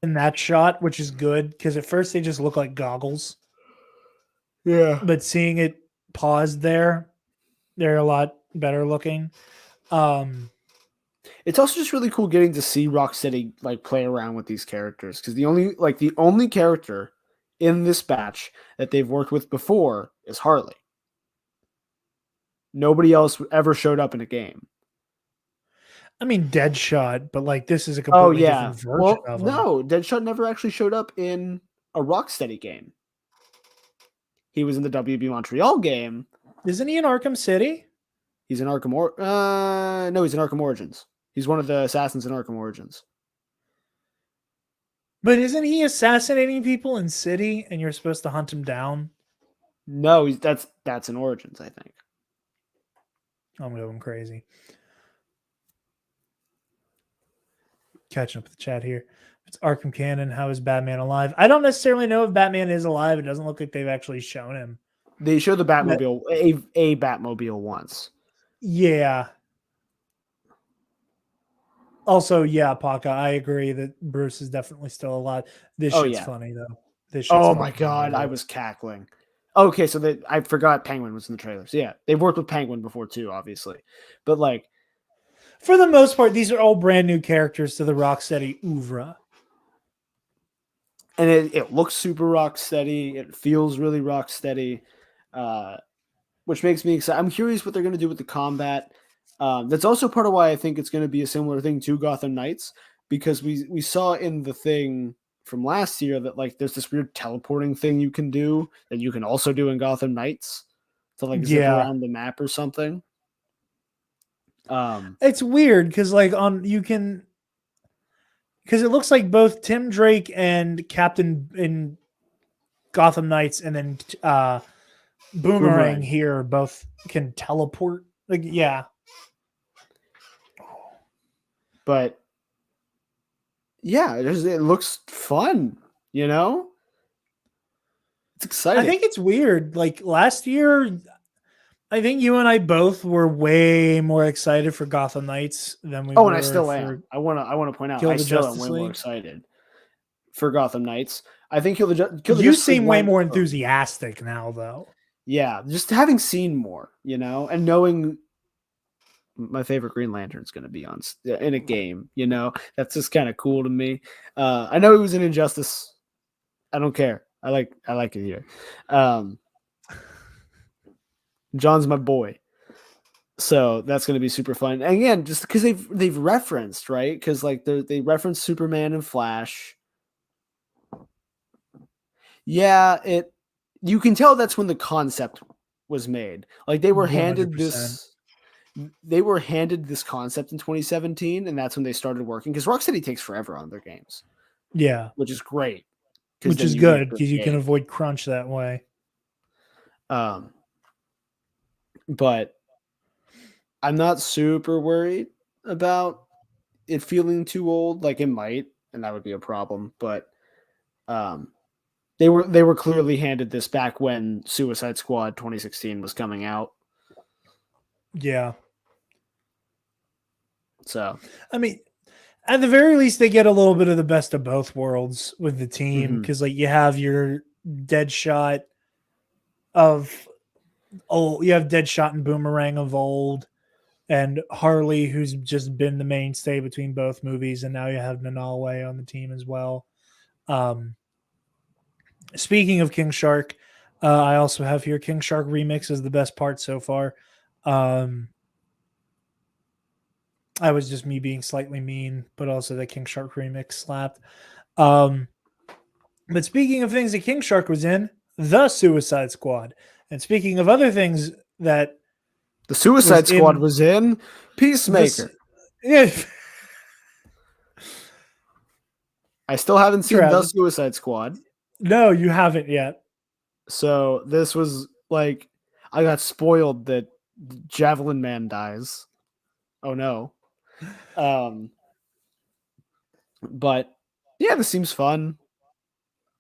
in that shot, which is good because at first they just look like goggles. Yeah. But seeing it paused there, they're a lot better looking. It's also just really cool getting to see Rocksteady like play around with these characters because the only character in this batch that they've worked with before is Harley. Nobody else ever showed up in a game. I mean, Deadshot, but like this is a completely different version of him. No, Deadshot never actually showed up in a Rocksteady game. He was in the WB Montreal game. Isn't he in Arkham City? He's in Arkham no, he's in Arkham Origins. He's one of the assassins in Arkham Origins. But isn't he assassinating people in City and you're supposed to hunt him down? No, that's in Origins, I think. I'm going crazy. Catching up with the chat here. It's Arkham Canon. How is Batman alive? I don't necessarily know if Batman is alive. It doesn't look like they've actually shown him. They showed the Batmobile, a Batmobile once. Yeah. Also, yeah, Paka, I agree that Bruce is definitely still alive. This shit's funny, though. Oh my God, I was cackling. Okay, so I forgot Penguin was in the trailers. Yeah, they've worked with Penguin before too, obviously. But like, for the most part, these are all brand new characters to the Rocksteady oeuvre. And it looks super Rocksteady. It feels really Rocksteady, which makes me excited. I'm curious what they're going to do with the combat. That's also part of why I think it's going to be a similar thing to Gotham Knights, because we saw in the thing from last year that like there's this weird teleporting thing you can do that you can also do in Gotham Knights to like zip around the map or something. It's weird because like because it looks like both Tim Drake and Captain in Gotham Knights and then Boomerang here both can teleport. Like, yeah. But yeah, it looks fun, you know? It's exciting. I think it's weird. Like last year, I think you and I both were way more excited for Gotham Knights than we were. And I still am. I want to point out, I still am way more excited for Gotham Knights. I think you seem way more enthusiastic now, though. Yeah, just having seen more, you know, and knowing my favorite Green Lantern is going to be in a game, you know, that's just kind of cool to me. I know he was in Injustice. I don't care. I like it here. John's my boy. So that's going to be super fun. And again, just because they've referenced, right? Because like they referenced Superman and Flash. Yeah, you can tell that's when the concept was made. Like they were handed 100%. this concept in 2017, and that's when they started working. Because Rocksteady takes forever on their games, Yeah, which is great. which Then is you make good good because you can game. avoid crunch that way. But I'm not super worried about it feeling too old. Like it might, and that would be a problem. But they were clearly handed this back when Suicide Squad 2016 was coming out. Yeah. So I mean, at the very least, they get a little bit of the best of both worlds with the team because, like, you have your Deadshot you have Deadshot and Boomerang of old, and Harley, who's just been the mainstay between both movies, and now you have Nanawe on the team as well. Speaking of King Shark, I also have here King Shark Remix is the best part so far. I was just me being slightly mean, but also the King Shark Remix slapped. But speaking of things that King Shark was in, the Suicide Squad. And speaking of other things that the Suicide Squad was in Peacemaker. Yeah. I still haven't seen the Suicide Squad. No, you haven't yet. So this was like I got spoiled that Javelin Man dies. Oh no. But yeah, this seems fun.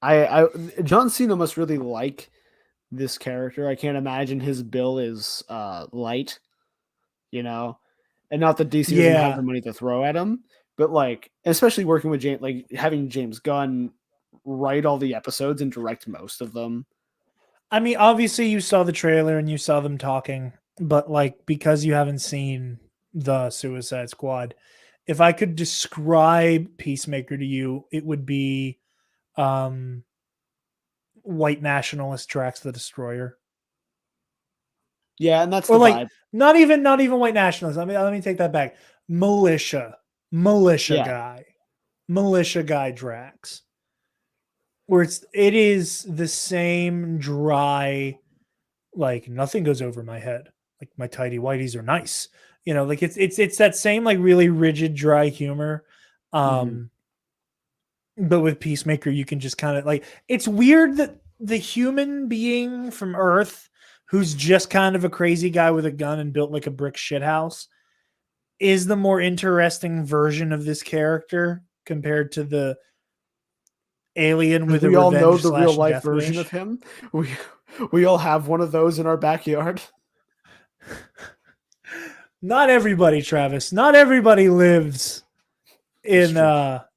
I John Cena must really like this character. I can't imagine his bill is light, you know, and not that DC doesn't have the money to throw at him, but like especially working with James, like having James Gunn write all the episodes and direct most of them. I mean, obviously you saw the trailer and you saw them talking, but like because you haven't seen the Suicide Squad, if I could describe Peacemaker to you, it would be white nationalist Drax the Destroyer. Yeah, and that's or the like vibe. not even white nationalists. Let me take that back. Militia guy Drax. Where it is the same dry, like nothing goes over my head. Like my tidy whities are nice. You know, like it's that same like really rigid, dry humor. But with Peacemaker, you can just kind of like it's weird that the human being from Earth who's just kind of a crazy guy with a gun and built like a brick shithouse is the more interesting version of this character compared to the alien with a we all know the real life death version wish. of him. We all have one of those in our backyard. Not everybody, Travis. Not everybody lives in not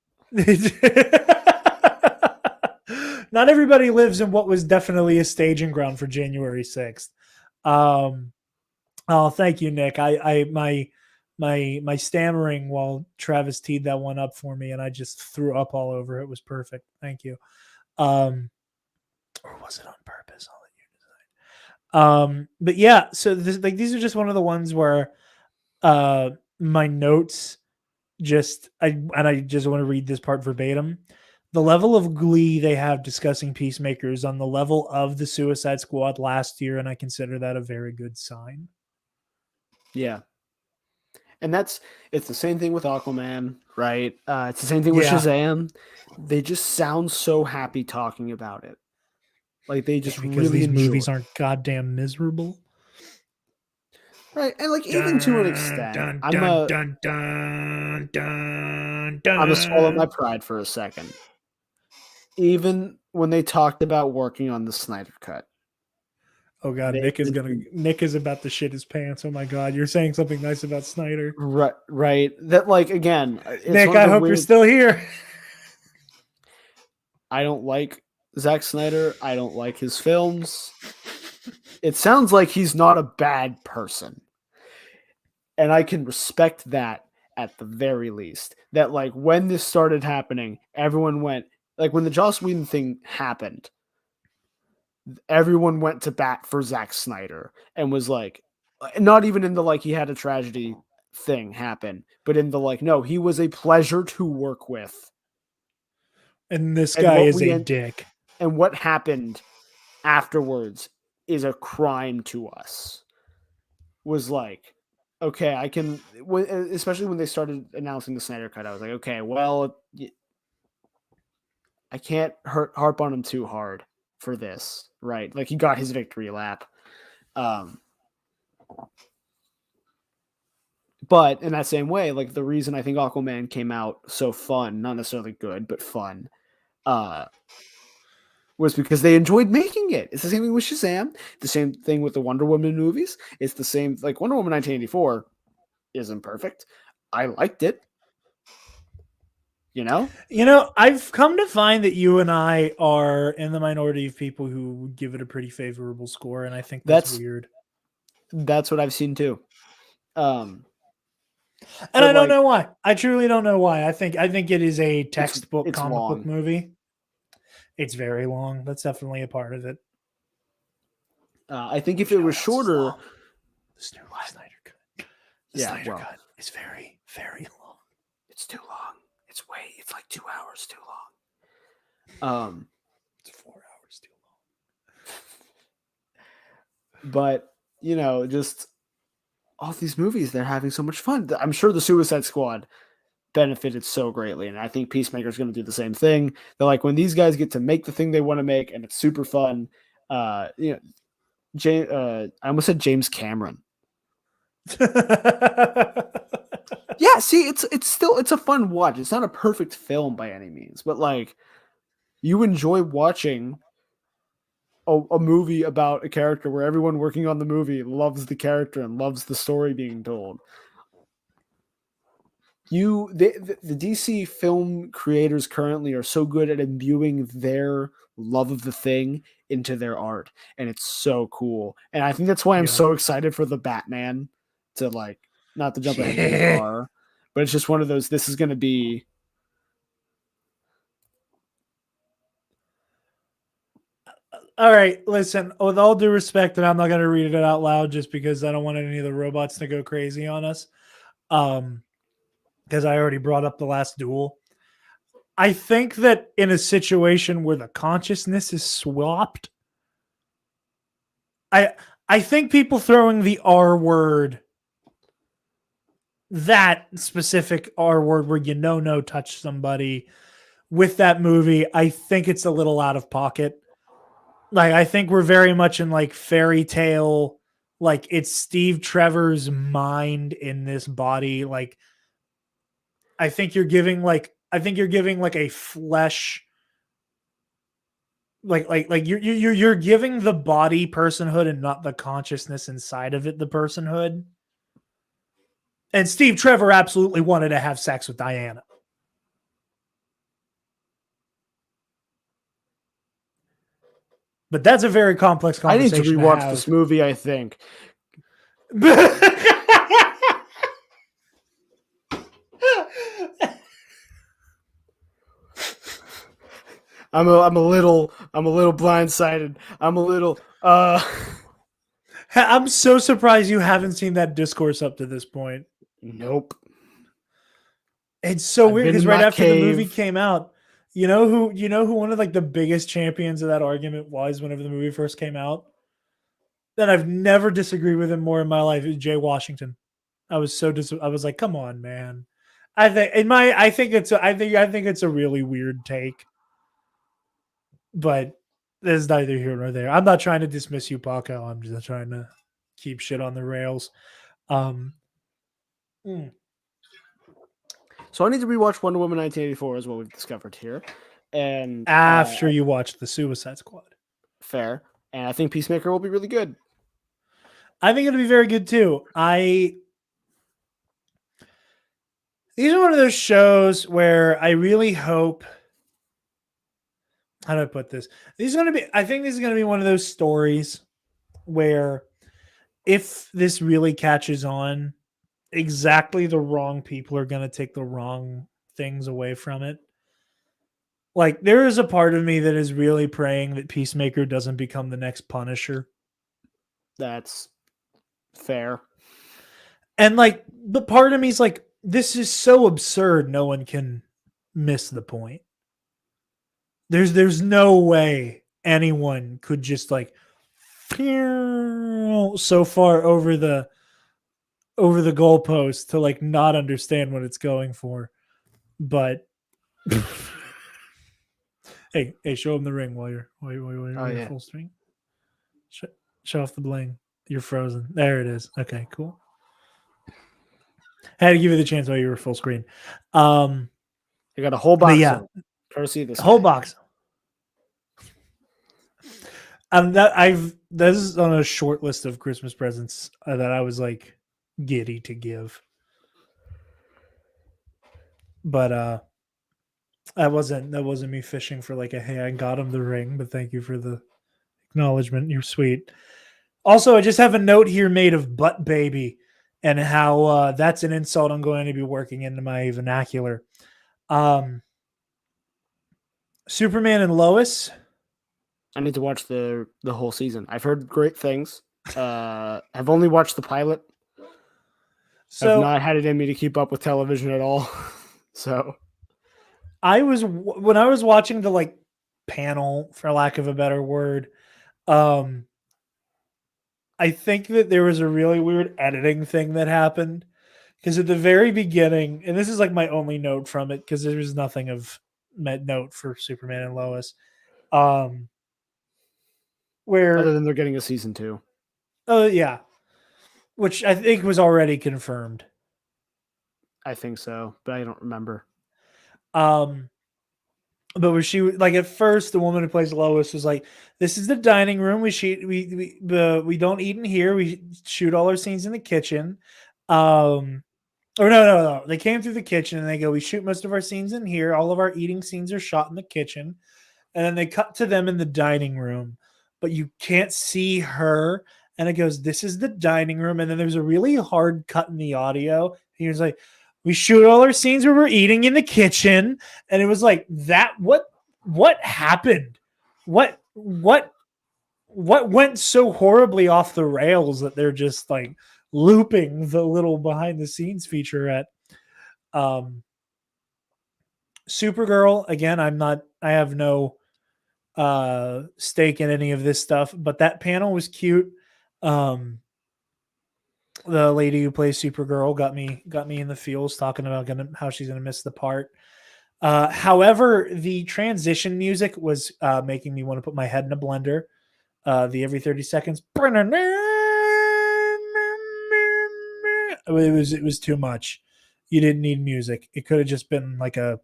everybody lives in what was definitely a staging ground for January 6th. Oh, thank you, Nick. My stammering while Travis teed that one up for me, and I just threw up all over it. It was perfect. Thank you. Or was it on purpose? I'll let you decide. But yeah, so these are just one of the ones where my notes I just want to read this part verbatim. The level of glee they have discussing Peacemakers on the level of the Suicide Squad last year, and I consider that a very good sign. Yeah. And it's the same thing with Aquaman, right? It's the same thing with Shazam. They just sound so happy talking about it. Like they just because really these enjoy movies aren't goddamn miserable. Right, and like even to an extent, I'm gonna swallow my pride for a second. Even when they talked about working on the Snyder Cut. Oh god, Nick is about to shit his pants. Oh my god, you're saying something nice about Snyder. Right. That like again, Nick, I hope you're still here. I don't like Zack Snyder. I don't like his films. It sounds like he's not a bad person. And I can respect that at the very least. That like when this started happening, everyone went like when the Joss Whedon thing happened, everyone went to bat for Zack Snyder and was like, not even in the like he had a tragedy thing happen, but in the like no, he was a pleasure to work with. And this And guy what is we a en- dick. And what happened afterwards is a crime to us. Was like, okay, I can, especially when they started announcing the Snyder Cut, I was like, okay, well, I can't harp on him too hard for this, right? Like he got his victory lap. But in that same way, like the reason I think Aquaman came out so fun, not necessarily good, but fun, was because they enjoyed making it. It's the same thing with Shazam, the same thing with the Wonder Woman movies. It's the same, like Wonder Woman 1984 isn't perfect. I liked it. You know, I've come to find that you and I are in the minority of people who would give it a pretty favorable score, and I think that's weird. That's what I've seen too. And I don't know why. I truly don't know why. I think it is a textbook it's comic long. book movie. It's very long. That's definitely a part of it. I think if it was shorter, this new Snyder Cut. Snyder Cut is very, very long. It's too long. It's like 2 hours too long. It's 4 hours too long. But just all these movies, they're having so much fun. I'm sure the Suicide Squad benefited so greatly, and I think Peacemaker's going to do the same thing. They're like, when these guys get to make the thing they want to make, and it's super fun. I almost said James Cameron. Yeah, see, it's a fun watch. It's not a perfect film by any means, but like you enjoy watching a movie about a character where everyone working on the movie loves the character and loves the story being told. The DC film creators currently are so good at imbuing their love of the thing into their art, and it's so cool. And I think that's why I'm so excited for the Batman to like, not to jump ahead too far, but it's just one of those. This is going to be. All right, listen, with all due respect, and I'm not going to read it out loud just because I don't want any of the robots to go crazy on us. Because I already brought up the last duel. I think that in a situation where the consciousness is swapped, I think people throwing the R word, that specific R word where no touch somebody with that movie, I think it's a little out of pocket. Like, I think we're very much in like fairy tale, like it's Steve Trevor's mind in this body. Like, I think you're giving like a flesh, like you're giving the body personhood and not the consciousness inside of it the personhood. And Steve Trevor absolutely wanted to have sex with Diana. But that's a very complex conversation. I need to rewatch this movie, I think. I'm a little blindsided. I'm so surprised you haven't seen that discourse up to this point. Nope. It's so weird because right after the movie came out, you know who one of like the biggest champions of that argument was whenever the movie first came out? That I've never disagreed with him more in my life is Jay Washington. I was I was like, come on, man. I think it's a really weird take. But there's neither here nor there. I'm not trying to dismiss you, Paco. I'm just trying to keep shit on the rails. So I need to rewatch Wonder Woman 1984 as what we've discovered here. And after you watch the Suicide Squad. Fair. And I think Peacemaker will be really good. I think it'll be very good too. These are one of those shows where I really hope. How do I put this? I think this is going to be one of those stories where if this really catches on, exactly the wrong people are going to take the wrong things away from it. Like, there is a part of me that is really praying that Peacemaker doesn't become the next Punisher. That's Fair. And like, but part of me is like, this is so absurd. No one can miss the point. There's no way anyone could just like so far over the goalpost to like not understand what it's going for. But hey, show him the ring while you're full string. Show off the bling. You're frozen. There it is. Okay, cool. I had to give you the chance while you were full screen. You got a whole box. Yeah, courtesy of this whole guy. box. This is on a short list of Christmas presents that I was like giddy to give, but that wasn't me fishing for like a hey, I got him the ring, but thank you for the acknowledgement. You're sweet. Also, I just have a note here made of butt baby and how that's an insult I'm going to be working into my vernacular. Superman and Lois. I need to watch the whole season. I've heard great things. I've only watched the pilot. So I've not had it in me to keep up with television at all. So when I was watching the like panel, for lack of a better word, I think that there was a really weird editing thing that happened because at the very beginning, and this is like my only note from it because there was nothing of note for Superman and Lois. Where other than they're getting a season 2. Oh yeah. Which I think was already confirmed. I think so, but I don't remember. But when she like at first the woman who plays Lois was like, "This is the dining room. We don't eat in here. We shoot all our scenes in the kitchen." Or no. They came through the kitchen and they go, "We shoot most of our scenes in here. All of our eating scenes are shot in the kitchen." And then they cut to them in the dining room, but you can't see her. And it goes, "This is the dining room." And then there's a really hard cut in the audio. He was like, "We shoot all our scenes where we're eating in the kitchen." And it was like that. What happened? What went so horribly off the rails that they're just like looping the little behind the scenes featurette? Supergirl, again, I have no stake in any of this stuff, but that panel was cute. The lady who plays Supergirl got me in the feels talking about how she's gonna miss the part. However, the transition music was making me want to put my head in a blender. The every 30 seconds, it was too much. You didn't need music. It could have just been like a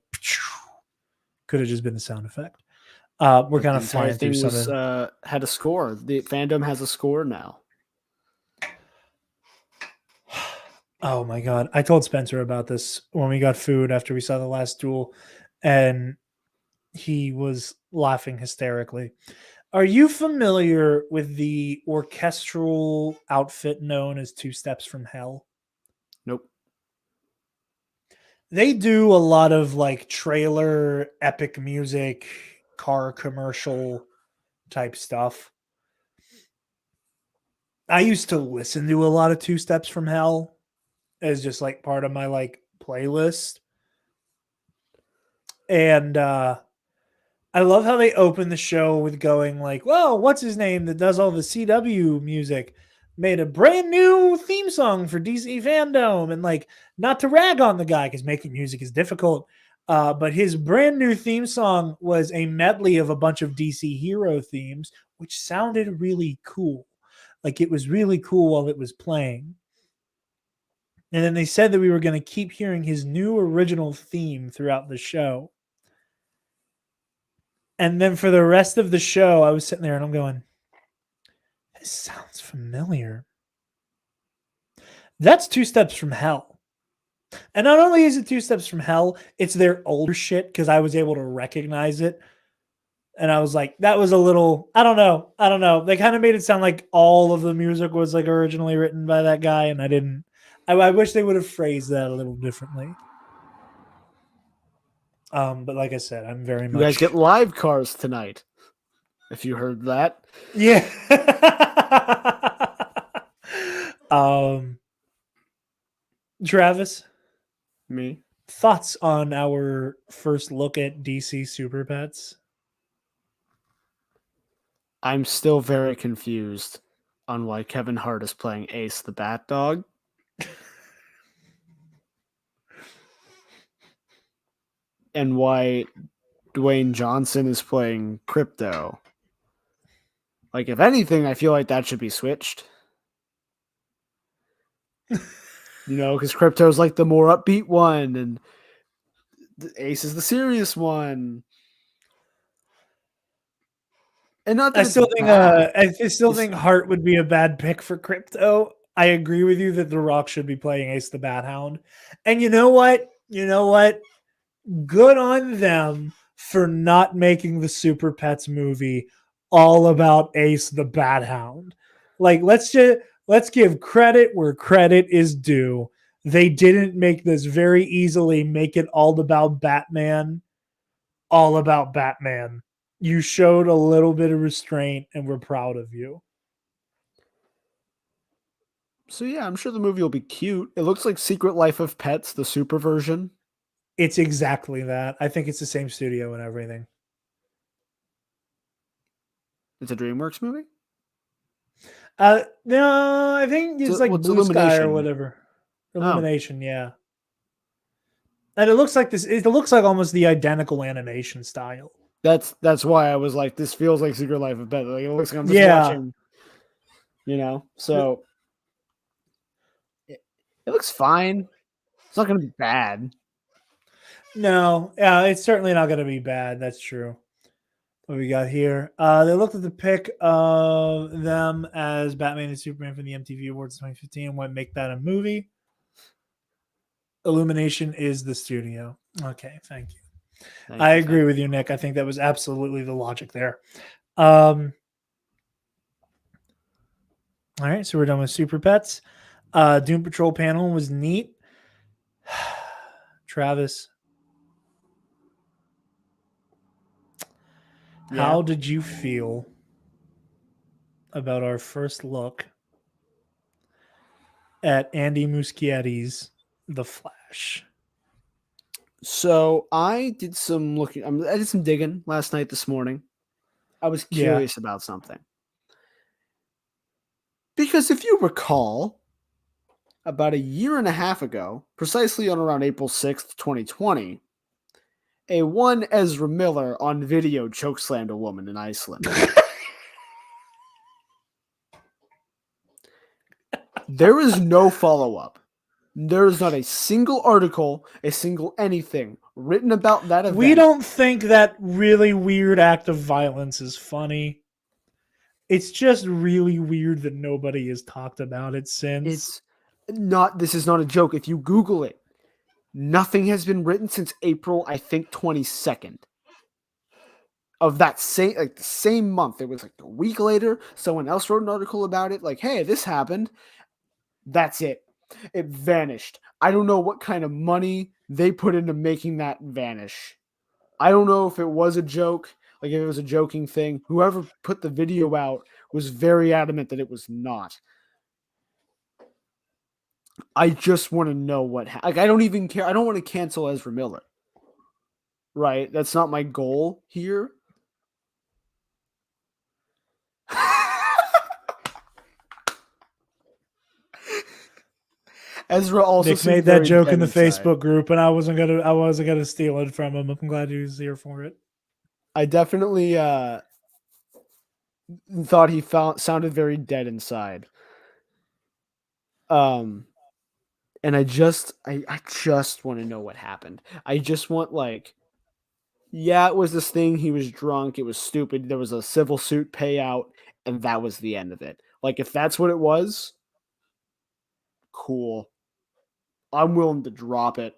sound effect. We're kind of flying through something. Had a score. The Fandome has a score now. Oh my god! I told Spencer about this when we got food after we saw the last duel, and he was laughing hysterically. Are you familiar with the orchestral outfit known as Two Steps from Hell? Nope. They do a lot of like trailer, epic music, car commercial type stuff. I used to listen to a lot of Two Steps from Hell as just like part of my like playlist. And I love how they open the show with going like, well, what's his name that does all the CW music made a brand new theme song for DC Fandome. And like, not to rag on the guy because making music is difficult. But his brand new theme song was a medley of a bunch of DC hero themes, which sounded really cool. Like it was really cool while it was playing. And then they said that we were going to keep hearing his new original theme throughout the show. And then for the rest of the show, I was sitting there and I'm going, this sounds familiar. That's Two Steps from Hell. And not only is it Two Steps from Hell, it's their older shit because I was able to recognize it. And I was like, that was a little, I don't know. They kind of made it sound like all of the music was like originally written by that guy. And I didn't. I wish they would have phrased that a little differently. But like I said, I'm very much. You guys get live cars tonight. If you heard that. Yeah. Travis, Me. thoughts on our first look at DC Super Pets? I'm still very confused on why Kevin Hart is playing Ace the Bat Dog. And why Dwayne Johnson is playing Crypto. Like, if anything, I feel like that should be switched. Because Crypto's like the more upbeat one, and Ace is the serious one. And not that I still it's think bad. I still think Hart would be a bad pick for Crypto. I agree with you that The Rock should be playing Ace the Bat Hound. And you know what? Good on them for not making the Super Pets movie all about Ace the Bat Hound. Like, let's give credit where credit is due. They didn't make this very easily make it all about Batman. All about Batman. You showed a little bit of restraint, and we're proud of you. So yeah, I'm sure the movie will be cute. It looks like Secret Life of Pets, the super version. It's exactly that. I think it's the same studio and everything. It's a DreamWorks movie? No, I think it's like What's Blue Sky or Illumination? whatever. Oh, Illumination, yeah. And it looks like this. It looks like almost the identical animation style. that's why I was like, this feels like Secret Life of Pets. Like, it looks like I'm just Yeah. watching, So it looks fine. It's not going to be bad. No, yeah, it's certainly not going to be bad. That's true. What we got here? They looked at the pick of them as Batman and Superman from the MTV Awards 2015 and went make that a movie. Illumination is the studio. Okay, thank you. I agree with you, Nick. I think that was absolutely the logic there. All right, so we're done with Super Pets. Doom Patrol panel was neat. Travis, how did you feel about our first look at Andy Muschietti's The Flash? So I did some looking. I did some digging last night, this morning. I was curious about something. Because if you recall, about a year and a half ago, precisely on around April 6th, 2020, a one Ezra Miller on video chokeslammed a woman in Iceland. There is no follow-up. There is not a single article, a single anything written about that event. We don't think that really weird act of violence is funny. It's just really weird that nobody has talked about it since. This is not a joke. If you Google it, nothing has been written since April, I think, 22nd. Of that same month. It was like a week later, someone else wrote an article about it, like, hey, this happened. That's it. It vanished. I don't know what kind of money they put into making that vanish. I don't know if it was a joke, like if it was a joking thing. Whoever put the video out was very adamant that it was not. I just want to know what I don't even care. I don't want to cancel Ezra Miller. Right? That's not my goal here. Ezra also Nick made that joke in the Facebook group, and I wasn't gonna steal it from him. I'm glad he was here for it. I definitely thought he sounded very dead inside. And I just want to know what happened. I just want, like, yeah, it was this thing. He was drunk. It was stupid. There was a civil suit payout, and that was the end of it. Like, if that's what it was, cool. I'm willing to drop it.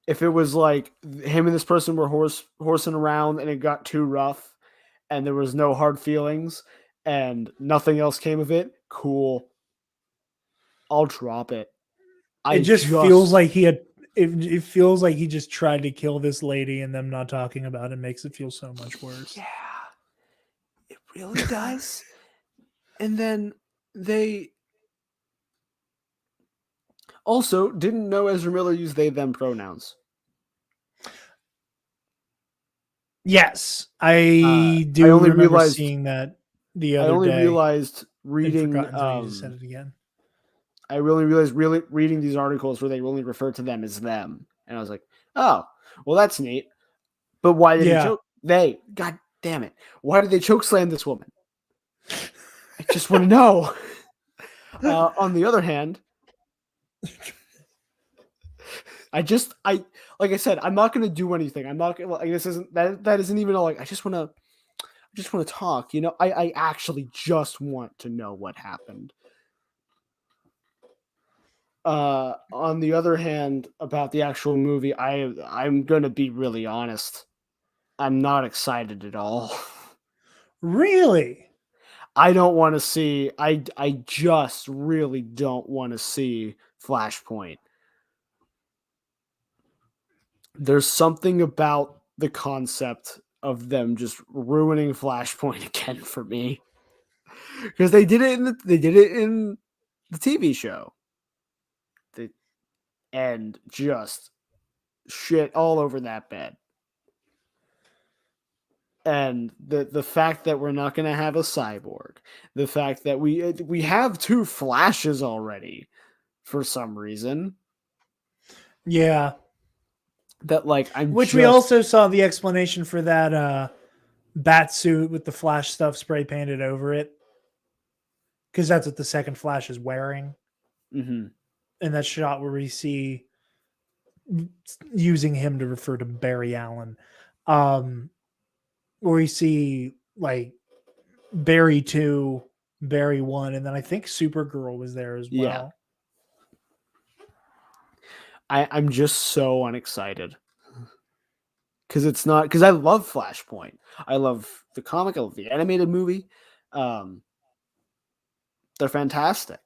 If it was like him and this person were horsing around and it got too rough and there was no hard feelings and nothing else came of it, cool. I'll drop it. It feels like he had. It feels like he just tried to kill this lady, and them not talking about it makes it feel so much worse. Yeah, it really does. And then they Also, didn't know Ezra Miller used they them pronouns. Yes, I I do only remember realized seeing that the I other only day realized and reading forgotten so you just said it again. I really realized really reading these articles where they only refer to them as them. And I was like, oh, well, that's neat. But why did he Yeah. choke? God damn it. Why did they choke slam this woman? I just want to know. On the other hand, like I said, I'm not going to do anything. I'm not like this isn't that isn't even like I just want to talk. You know, I actually just want to know what happened. On the other hand, about the actual movie, I'm gonna be really honest. I'm not excited at all. Really? I don't want to see. I just really don't want to see Flashpoint. There's something about the concept of them just ruining Flashpoint again for me because they did it in the TV show. And just shit all over that bed. And the fact that we're not going to have a cyborg, the fact that we have 2 Flashes already for some reason, Yeah. that like Which we also saw the explanation for that bat suit with the Flash stuff spray painted over it. Because that's what the second Flash is wearing. Mhm. In that shot where we see using him to refer to Barry Allen. Where we see like Barry 2, Barry 1, and then I think Supergirl was there as well. Yeah. I'm just so unexcited. Because I love Flashpoint. I love the comic, I love the animated movie. They're fantastic.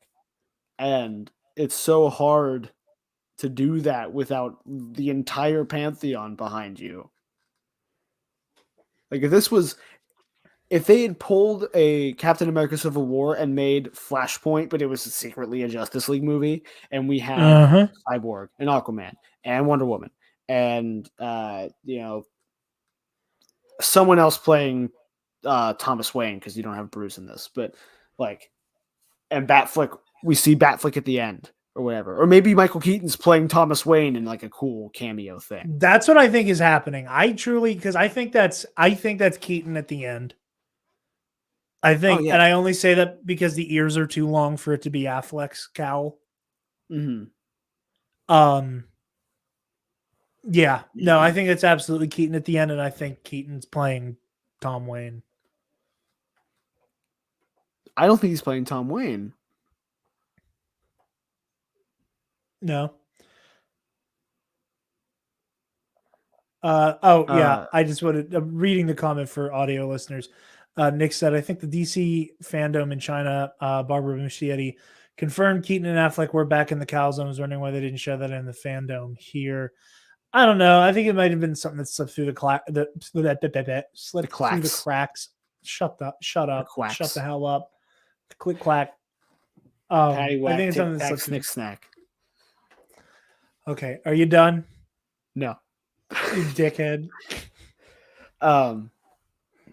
And it's so hard to do that without the entire pantheon behind you. Like if they had pulled a Captain America Civil War and made Flashpoint, but it was secretly a Justice League movie, and we had Cyborg and Aquaman and Wonder Woman and someone else playing Thomas Wayne, because you don't have Bruce in this, but like, and Batflick, we see Batflick at the end or whatever, or maybe Michael Keaton's playing Thomas Wayne in like a cool cameo thing. That's what I think is happening. I think that's Keaton at the end. I think, and I only say that because the ears are too long for it to be Affleck's cowl. Mm-hmm. Yeah, no, I think it's absolutely Keaton at the end, and I think Keaton's playing Tom Wayne. I don't think he's playing Tom Wayne. No. I just wanted reading the comment for audio listeners. Nick said, I think the DC fandom in China, Barbara Muschietti, confirmed Keaton and Affleck were back in the cowl zone. I was wondering why they didn't show that in the fandom here. I don't know. I think it might have been something that slipped through the slid through the cracks. Shut up. Shut the hell up. Click clack. Patty whack, I think it's something back, that snick snack. Okay, are you done? No. You dickhead.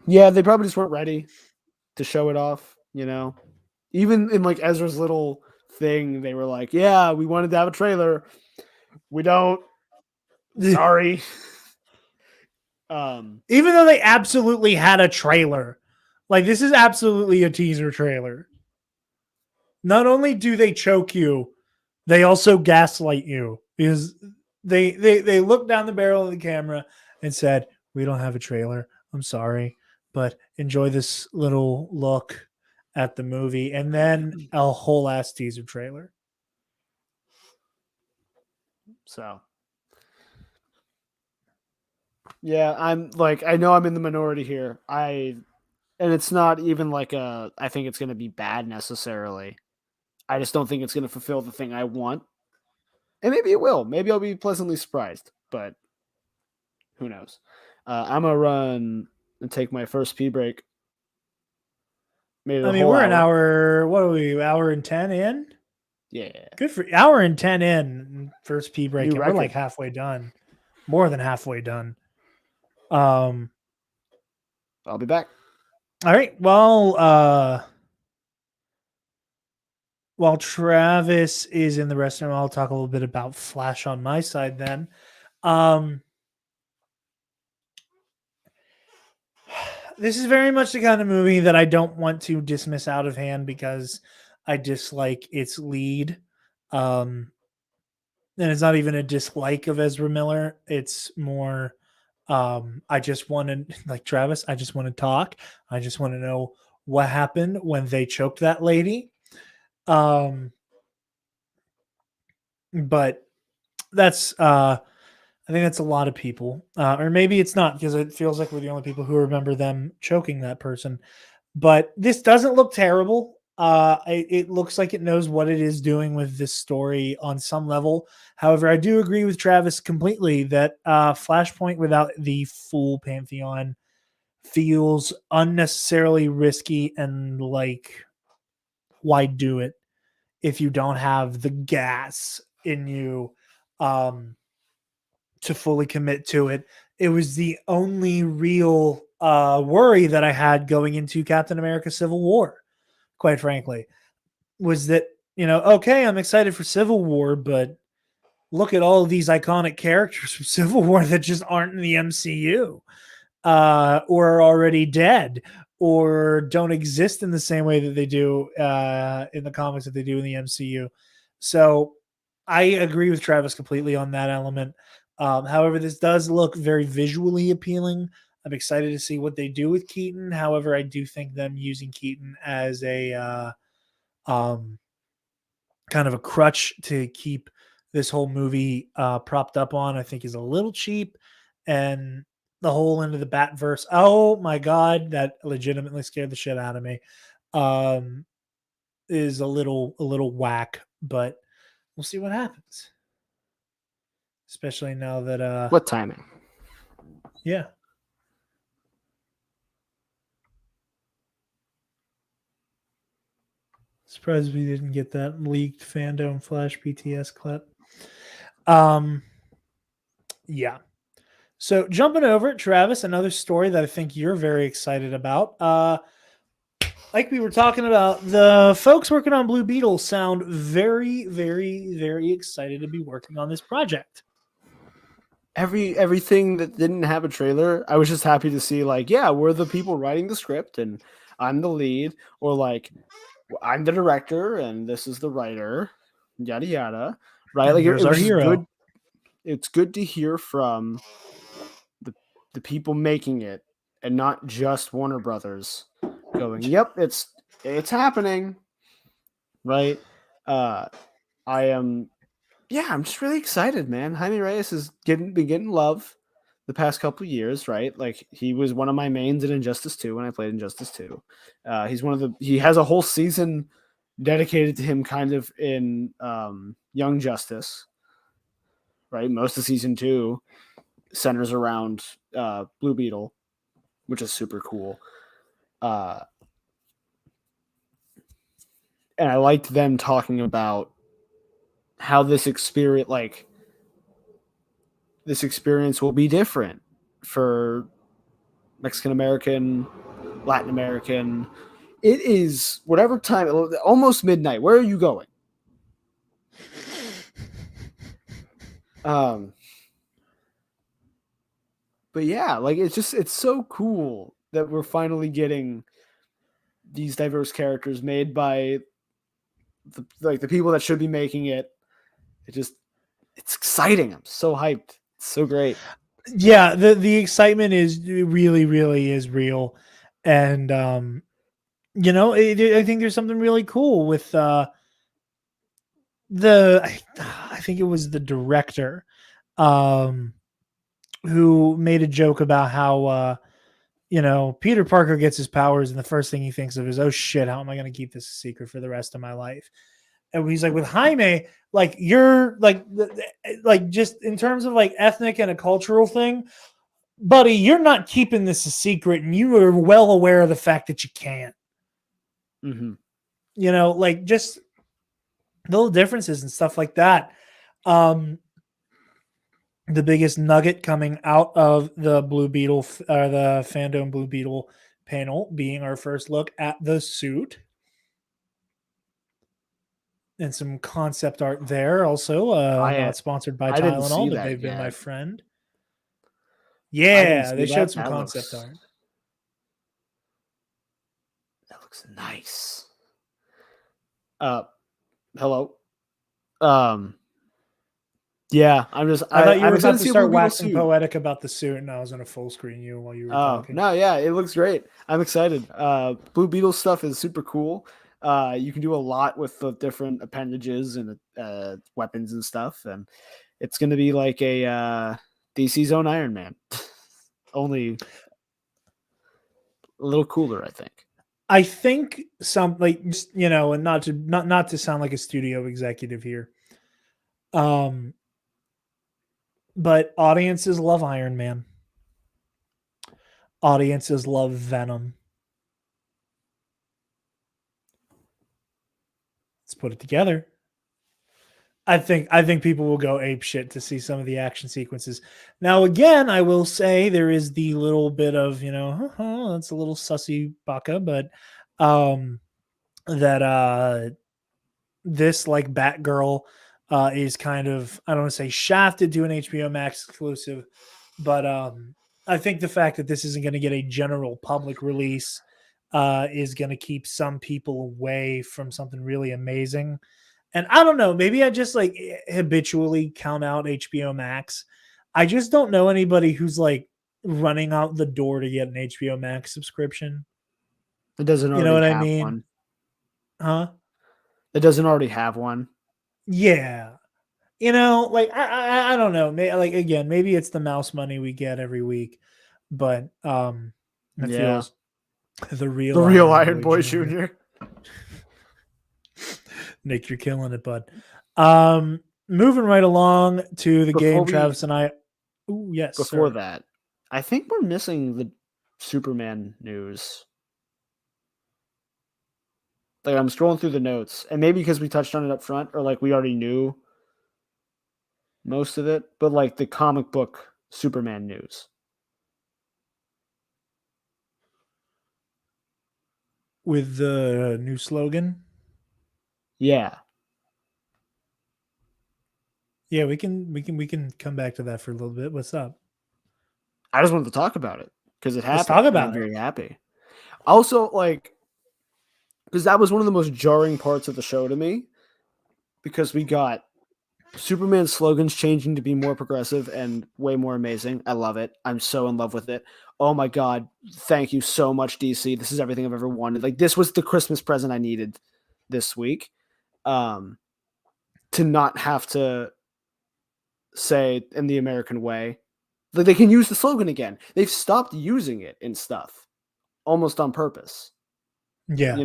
Yeah, they probably just weren't ready to show it off, you know. Even in like Ezra's little thing, they were like, yeah, we wanted to have a trailer. We don't. Sorry. Even though they absolutely had a trailer. Like, this is absolutely a teaser trailer. Not only do they choke you, they also gaslight you, because they looked down the barrel of the camera and said, we don't have a trailer. I'm sorry, but enjoy this little look at the movie. And then a whole ass teaser trailer. So, yeah, I'm like, I know I'm in the minority here. And it's not even like I think it's going to be bad necessarily. I just don't think it's going to fulfill the thing I want. And maybe it will. Maybe I'll be pleasantly surprised, but who knows? I'm going to run and take my first pee break. We're an hour. What are we? Hour and 10 in? Yeah. Good for hour and 10 in first pee break, New and we're like record. halfway done, more than halfway done. I'll be back. All right. Well, while Travis is in the restroom, I'll talk a little bit about Flash on my side then. This is very much the kind of movie that I don't want to dismiss out of hand because I dislike its lead. And it's not even a dislike of Ezra Miller. It's more, I just want to, like Travis, I just want to talk. I just want to know what happened when they choked that lady. But that's, I think that's a lot of people, or maybe it's not because it feels like we're the only people who remember them choking that person. But this doesn't look terrible. It looks like it knows what it is doing with this story on some level. However, I do agree with Travis completely that Flashpoint without the full pantheon feels unnecessarily risky and like, why do it if you don't have the gas in you to fully commit to it? It was the only real worry that I had going into Captain America Civil War, quite frankly, was that, okay, I'm excited for Civil War, but look at all of these iconic characters from Civil War that just aren't in the MCU or are already dead or don't exist in the same way that they do in the comics that they do in the MCU. So I agree with Travis completely on that element. However, this does look very visually appealing. I'm excited to see what they do with Keaton. However, I do think them using Keaton as a kind of a crutch to keep this whole movie propped up on, I think is a little cheap. And the whole into the Batverse, oh my God, that legitimately scared the shit out of me. Is a little whack, but we'll see what happens. Especially now that What timing? yeah. Surprised we didn't get that leaked Fandome Flash BTS clip. Yeah. So jumping over, Travis, another story that I think you're very excited about. Like we were talking about, the folks working on Blue Beetle sound very, very, very excited to be working on this project. Everything that didn't have a trailer, I was just happy to see, like, yeah, we're the people writing the script and I'm the lead, or like I'm the director and this is the writer, yada yada. Right? And Like here's it our was just hero. good. It's good to hear from the people making it and not just Warner Brothers going, yep, it's happening. Right? I am I'm just really excited, man. Jaime Reyes has been getting love the past couple years, right? Like he was one of my mains in Injustice 2 when I played Injustice 2. He has a whole season dedicated to him kind of in Young Justice, right? Most of season 2 centers around Blue Beetle, which is super cool. And I liked them talking about how this experience will be different for Mexican American, Latin American. It is whatever time, almost midnight. Where are you going? But yeah, like it's so cool that we're finally getting these diverse characters made by the people that should be making it. It's exciting. I'm so hyped. It's so great. Yeah, the excitement is really, really is real. And I think there's something really cool with I think it was the director who made a joke about how Peter Parker gets his powers and the first thing he thinks of is, oh shit, how am I going to keep this a secret for the rest of my life? And he's like, with Jaime, like you're like just in terms of like ethnic and a cultural thing, buddy, you're not keeping this a secret, and you are well aware of the fact that you can't. Mm-hmm. Like just little differences and stuff like that. The biggest nugget coming out of the Blue Beetle, the Fandome Blue Beetle panel, being our first look at the suit and some concept art there. Also, not sponsored by I didn't Tylenol, see but that they've been my yet. friend. I didn't Yeah, see they showed that. some concept art. That looks nice. Hello. Yeah, I thought you I'm were excited about to to see a Blue start Beetle waxing suit. poetic about the suit, and I was going to full screen you while you were Oh talking. no, yeah, it looks great. I'm excited. Blue Beetle stuff is super cool. You can do a lot with the different appendages and weapons and stuff, and it's going to be like a DC's own Iron Man, only a little cooler, I think. I think some and not to sound like a studio executive here. But audiences love Iron Man. Audiences love Venom. Let's put it together. I think people will go ape shit to see some of the action sequences. Now, again, I will say there is the little bit of, that's a little sussy baka, but that this like Batgirl is kind of, I don't want to say shafted to an HBO Max exclusive, but I think the fact that this isn't going to get a general public release is going to keep some people away from something really amazing. And I don't know, maybe I just like habitually count out HBO Max. I just don't know anybody who's like running out the door to get an HBO Max subscription. It doesn't You know already what I have mean? one. Huh? It doesn't already have one. Yeah. Like I don't know. Like again, maybe it's the mouse money we get every week, but it Yeah, feels the the real real Iron Iron Boy Boy Jr. Jr. Nick, you're killing it, bud. Moving right along to the game, Travis and I. Ooh, yes, Before sir. that, I think we're missing the Superman news. Like I'm scrolling through the notes, and maybe because we touched on it up front, or like we already knew most of it, but like the comic book Superman news. With the new slogan. Yeah, Yeah, we can come back to that for a little bit. What's up? I just wanted to talk about it because it Let's happened, talk and I'm about it. very happy. Also, like, because that was one of the most jarring parts of the show to me, because we got Superman's slogans changing to be more progressive and way more amazing. I love it. I'm so in love with it. Oh my God. Thank you so much, DC. This is everything I've ever wanted. Like, this was the Christmas present I needed this week. To not have to say in the American way. Like, they can use the slogan again. They've stopped using it in stuff almost on purpose. Yeah.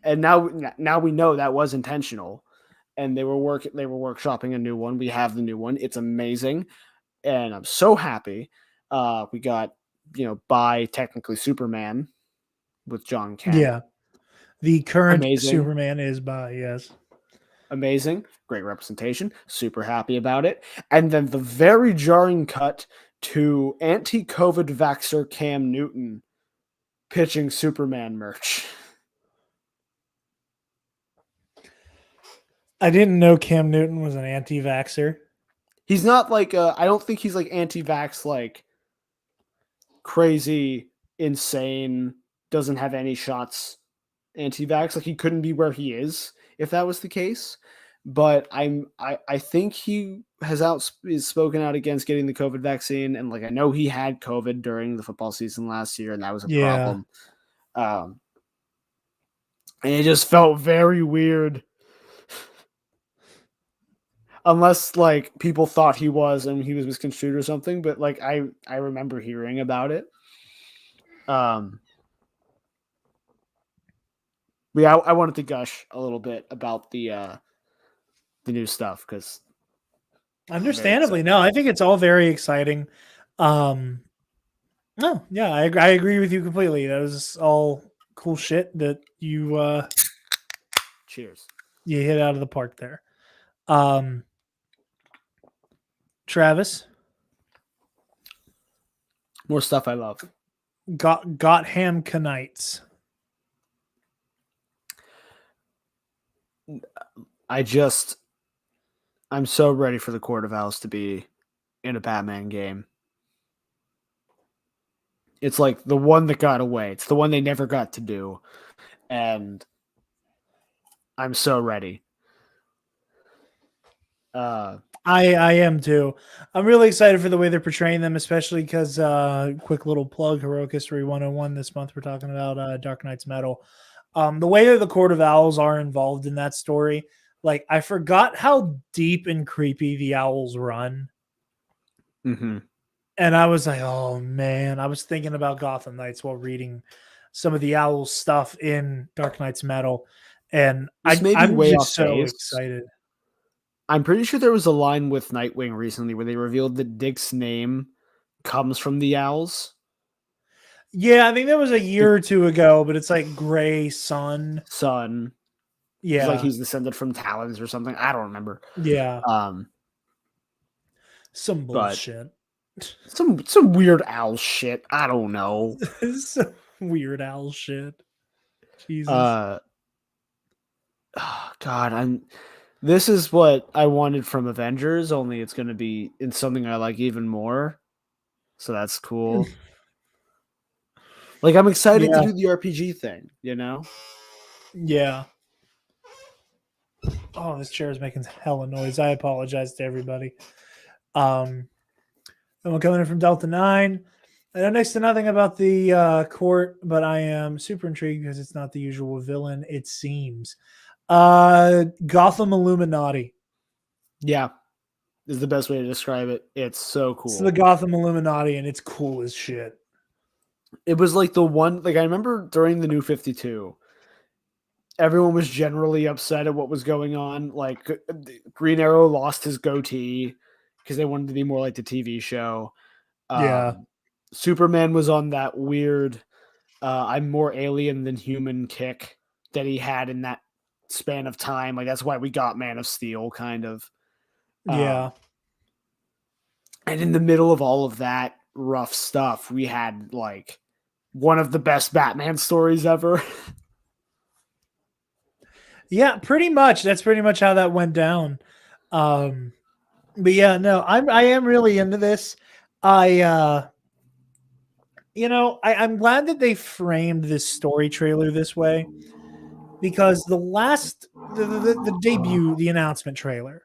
And now we know that was intentional, and they were workshopping a new one. We have the new one. It's amazing, and I'm so happy. We got by technically Superman with John Kent. Yeah. The current Amazing. Superman is by, yes. Amazing, great representation. Super happy about it. And then the very jarring cut to anti-COVID vaxxer Cam Newton pitching Superman merch. I didn't know Cam Newton was an anti-vaxxer. He's not like I don't think he's like anti-vax, like crazy, insane, doesn't have any shots anti-vax. Like he couldn't be where he is if that was the case. But I think he is spoken out against getting the COVID vaccine, and like I know he had COVID during the football season last year, and that was a problem. And it just felt very weird. Unless like people thought he was and he was misconstrued or something, but like I remember hearing about it. I wanted to gush a little bit about the new stuff because Understandably, no, I think it's all very exciting. No, yeah, I agree with you completely. That was all cool shit that you cheers. You hit out of the park there. Travis, More stuff I love. Gotham Knights. I'm so ready for the Court of Owls to be in a Batman game. It's like the one that got away. It's the one they never got to do. And I'm so ready. I am too. I'm really excited for the way they're portraying them, especially because quick little plug, Heroic History 101 this month. We're talking about Dark Knight's Metal. The way that the Court of Owls are involved in that story, like I forgot how deep and creepy the owls run. Mm-hmm. And I was like, oh man, I was thinking about Gotham Knights while reading some of the owls stuff in Dark Knight's Metal. And I'm just so excited. I'm pretty sure there was a line with Nightwing recently where they revealed that Dick's name comes from the owls. Yeah, I think that was a year or two ago, but it's like Gray Sun. Yeah. It's like he's descended from Talons or something. I don't remember. Yeah. Some bullshit. Some weird owl shit. I don't know. Some weird owl shit. Jesus. Oh God, this is what I wanted from Avengers, only it's going to be in something I like even more. So that's cool. Like I'm excited to do the RPG thing, you know? Yeah. Oh, this chair is making hella noise. I apologize to everybody. And we're coming in from Delta 9. I know next to nothing about the court, but I am super intrigued because it's not the usual villain, it seems. Gotham Illuminati. Yeah. Is the best way to describe it. It's so cool. It's the Gotham Illuminati, and it's cool as shit. It was like the one, like I remember during the New 52, everyone was generally upset at what was going on. Like Green Arrow lost his goatee because they wanted to be more like the TV show. Superman was on that weird I'm more alien than human kick that he had in that span of time. Like that's why we got Man of Steel kind of. Yeah. And in the middle of all of that rough stuff, we had like one of the best Batman stories ever. Yeah, pretty much. That's pretty much how that went down. But yeah, no, I am really into this. I'm glad that they framed this story trailer this way, because the debut, the announcement trailer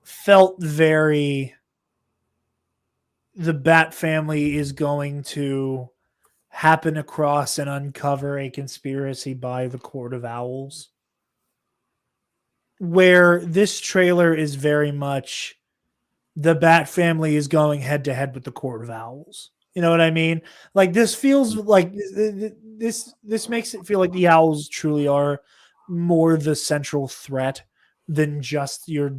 felt very, the Bat family is going to happen across and uncover a conspiracy by the Court of Owls. Where this trailer is very much the Bat family is going head to head with the Court of Owls. You know what I mean? Like this feels like this makes it feel like the Owls truly are more the central threat than just your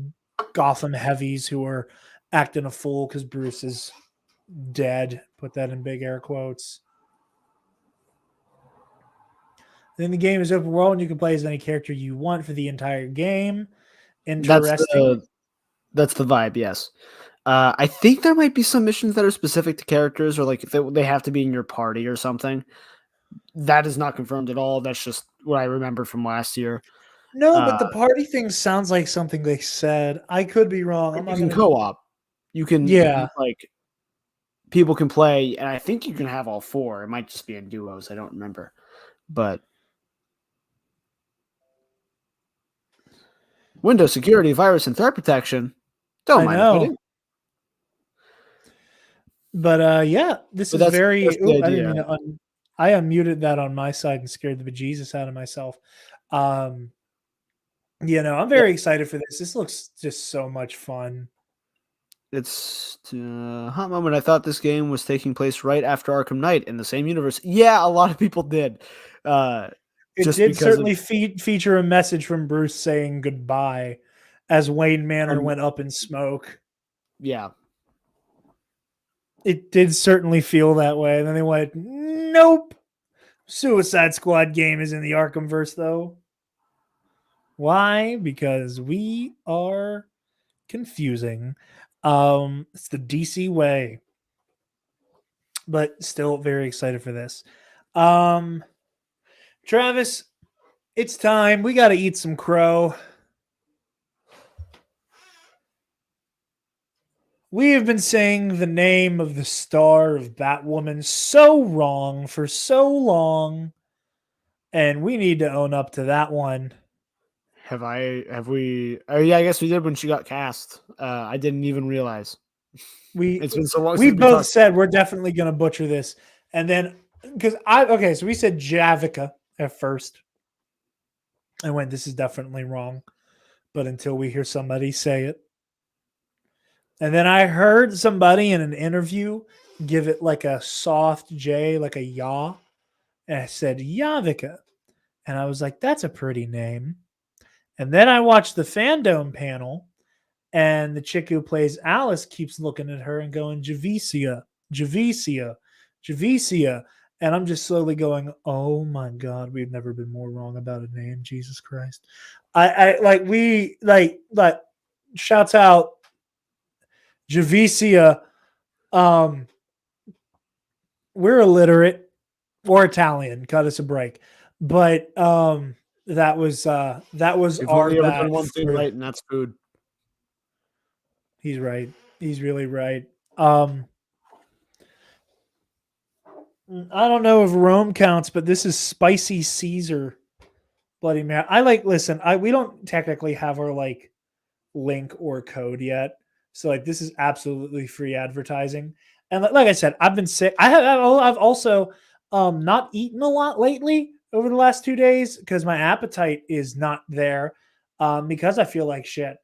Gotham heavies who are acting a fool because Bruce is dead. Put that in big air quotes. Then the game is open world and you can play as any character you want for the entire game. Interesting. That's the vibe, yes. I think there might be some missions that are specific to characters, or like if they have to be in your party or something. That is not confirmed at all. That's just what I remember from last year. No, but the party thing sounds like something they said. I could be wrong. You can co-op. You can, like, people can play, and I think you can have all four. It might just be in duos. I don't remember. But Windows security, virus, and threat protection. Don't mind if I do. But yeah, this is very. I unmuted that on my side and scared the bejesus out of myself. I'm very excited for this. This looks just so much fun. It's a hot moment. I thought this game was taking place right after Arkham Knight in the same universe. Yeah, a lot of people did. It did certainly feature a message from Bruce saying goodbye as Wayne Manor went up in smoke. Yeah. It did certainly feel that way. And then they went, nope. Suicide Squad game is in the Arkhamverse, though. Why? Because we are confusing. It's the DC way, but still very excited for this. Travis, it's time. We got to eat some crow. We have been saying the name of the star of Batwoman so wrong for so long, and we need to own up to that one. Have we? Oh yeah, I guess we did when she got cast. I didn't even realize. It's been so long We since we both talked. said we're definitely going to butcher this, and then so we said Javica at first. I went, this is definitely wrong, but until we hear somebody say it, and then I heard somebody in an interview give it like a soft J, like a yaw, and I said Yavica, and I was like, that's a pretty name. And then I watched the Fandome panel, and the chick who plays Alice keeps looking at her and going, Javicia, Javicia, Javicia. And I'm just slowly going, oh my God, we've never been more wrong about a name. Jesus Christ. Shouts out Javicia. We're illiterate or Italian. Cut us a break. But that was We've our only ever bad. done one thing right, and that's food. He's right. He's really right. I don't know if Rome counts, but this is spicy Caesar Bloody Mary. Listen, we don't technically have our like link or code yet. So like this is absolutely free advertising. And like I said, I've been sick. I've also not eaten a lot lately over the last 2 days because my appetite is not there because I feel like shit.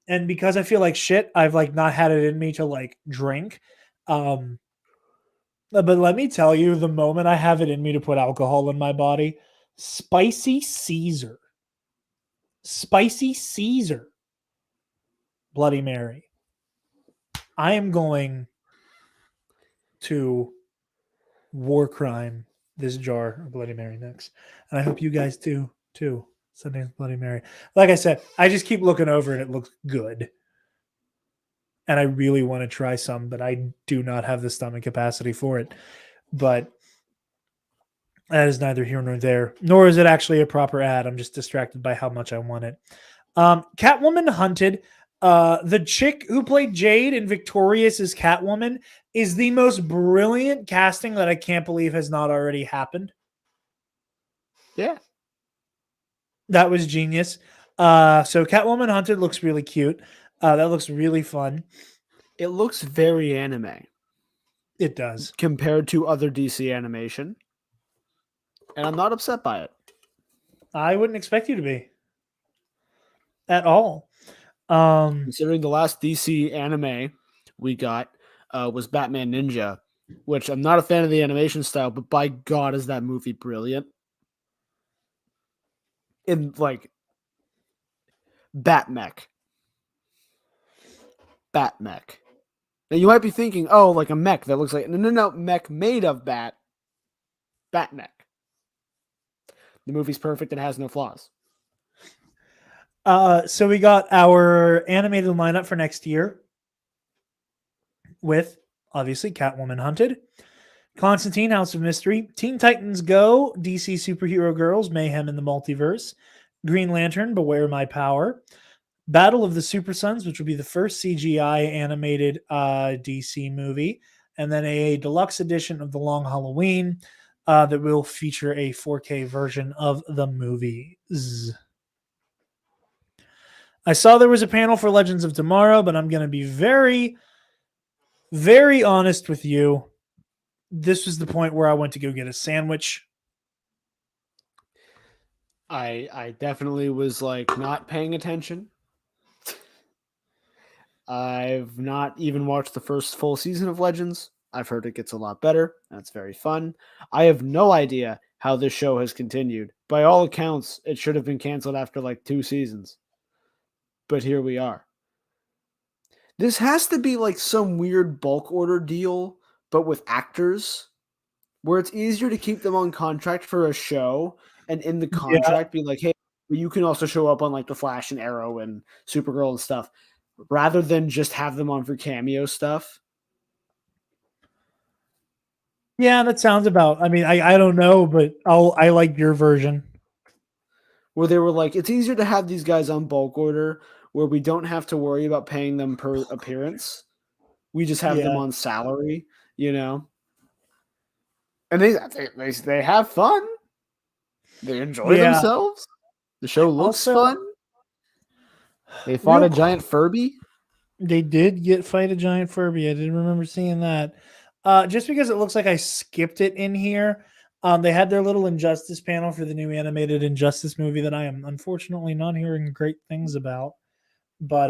And because I feel like shit, I've like not had it in me to like drink. But let me tell you, the moment I have it in me to put alcohol in my body, spicy Caesar, Bloody Mary. I am going to war crime this jar of Bloody Mary next. And I hope you guys do too. Sundance Bloody Mary. Like I said, I just keep looking over and it looks good. And I really want to try some, but I do not have the stomach capacity for it. But that is neither here nor there, nor is it actually a proper ad. I'm just distracted by how much I want it. Catwoman Hunted. The chick who played Jade in Victorious as Catwoman is the most brilliant casting that I can't believe has not already happened. Yeah. That was genius. So Catwoman Hunted looks really cute. That looks really fun. It looks very anime. It does. Compared to other DC animation. And I'm not upset by it. I wouldn't expect you to be. At all. Considering the last DC anime we got was Batman Ninja, which I'm not a fan of the animation style, but by God, is that movie brilliant. In like Batmech. Now you might be thinking, oh, like a mech that looks like no, mech made of Batmech. The movie's perfect and has no flaws. So we got our animated lineup for next year with obviously Catwoman Hunted, Constantine, House of Mystery, Teen Titans Go, DC Superhero Girls, Mayhem in the Multiverse, Green Lantern, Beware My Power, Battle of the Super Sons, which will be the first CGI animated DC movie, and then a deluxe edition of The Long Halloween that will feature a 4K version of the movies. I saw there was a panel for Legends of Tomorrow, but I'm going to be very, very honest with you. This was the point where I went to go get a sandwich. I definitely was like not paying attention. I've not even watched the first full season of Legends. I've heard it gets a lot better. That's very fun. I have no idea how this show has continued. By all accounts, it should have been canceled after like 2 seasons. But here we are. This has to be like some weird bulk order deal, but with actors, where it's easier to keep them on contract for a show and in the contract be like, hey, but you can also show up on like the Flash and Arrow and Supergirl and stuff, rather than just have them on for cameo stuff. Yeah, that sounds about. I mean, I don't know, but I like your version. Where they were like, it's easier to have these guys on bulk order, where we don't have to worry about paying them per appearance. We just have them Yeah. on salary, you know. And they have fun. They enjoy Yeah. themselves. The show looks Also, fun. They fought real a giant Furby. They did fight a giant Furby. I didn't remember seeing that. Just because it looks like I skipped it in here. They had their little Injustice panel for the new animated Injustice movie that I am unfortunately not hearing great things about. But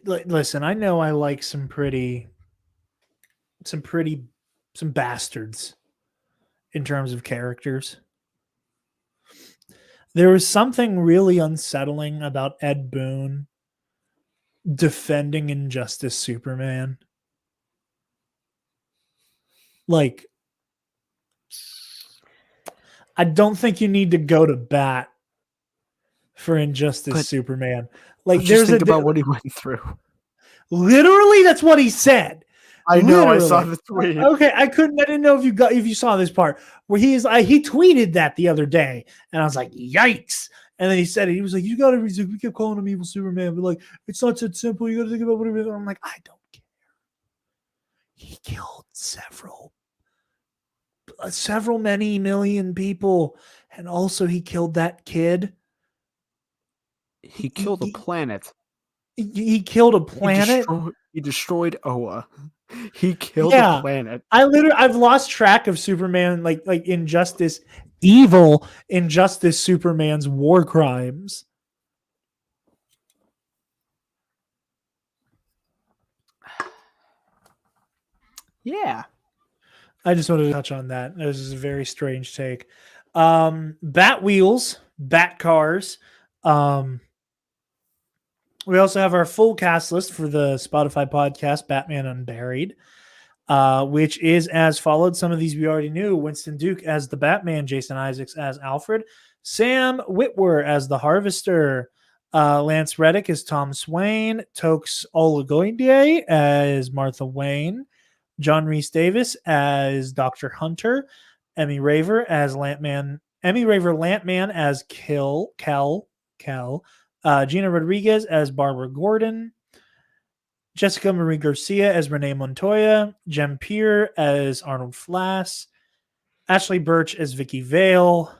listen. I know I like some bastards in terms of characters. There was something really unsettling about Ed Boon defending Injustice Superman. Like, I don't think you need to go to bat for Injustice Superman. Like, just think about what he went through. Literally, that's what he said. I know. Literally. I saw the tweet. Okay, I didn't know if you saw this part where he tweeted that the other day, and I was like, yikes. And then he said it. He was like, you gotta. We kept calling him evil Superman, but like, it's not so simple. You gotta think about whatever. I'm like, I don't care. He killed many million people, and also he killed that kid. He killed a planet. He killed a planet. He destroyed Oa. He killed a planet. I've lost track of Superman, like Injustice, evil Injustice Superman's war crimes. Yeah. I just wanted to touch on that. This is a very strange take. Bat wheels, bat cars. We also have our full cast list for the Spotify podcast, Batman Unburied, which is as followed. Some of these we already knew. Winston Duke as the Batman, Jason Isaacs as Alfred, Sam Witwer as the Harvester, Lance Reddick as Tom Swain, Tokes Olagoindie as Martha Wayne, John Rhys Davis as Dr. Hunter, Emmy Raver Lantman as Kel, Gina Rodriguez as Barbara Gordon, Jessica Marie Garcia as Renee Montoya, Jem Peer as Arnold Flass, Ashley Birch as Vicky Vale,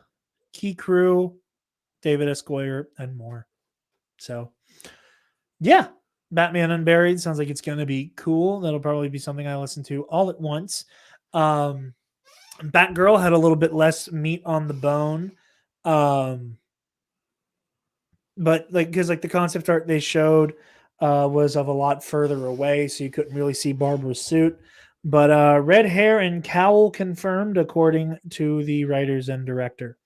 Key Crew, David Esquire, and more. So, yeah, Batman Unburied sounds like it's going to be cool. That'll probably be something I listen to all at once. Batgirl had a little bit less meat on the bone. But because the concept art they showed was of a lot further away, so you couldn't really see Barbara's suit. But red hair and cowl confirmed, according to the writers and director.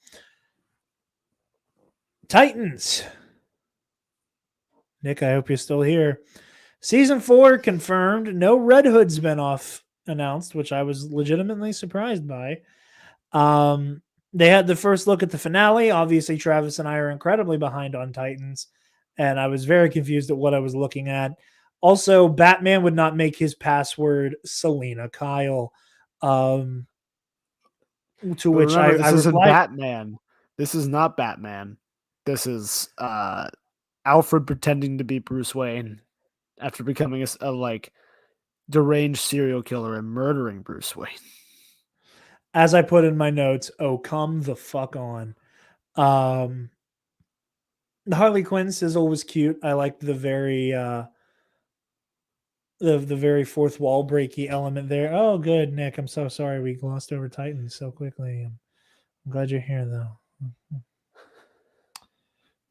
Titans. Nick, I hope you're still here. Season 4 confirmed. No Red Hood spinoff announced, which I was legitimately surprised by. They had the first look at the finale. Obviously, Travis and I are incredibly behind on Titans, and I was very confused at what I was looking at. Also, Batman would not make his password Selena Kyle. To which remember, this isn't replied, Batman. This is not Batman. This is Alfred pretending to be Bruce Wayne after becoming a deranged serial killer and murdering Bruce Wayne. As I put in my notes, oh, come the fuck on. The Harley Quinn sizzle was cute. I liked the very the very fourth wall breaky element there. Oh, good, Nick. I'm so sorry we glossed over Titans so quickly. I'm glad you're here, though.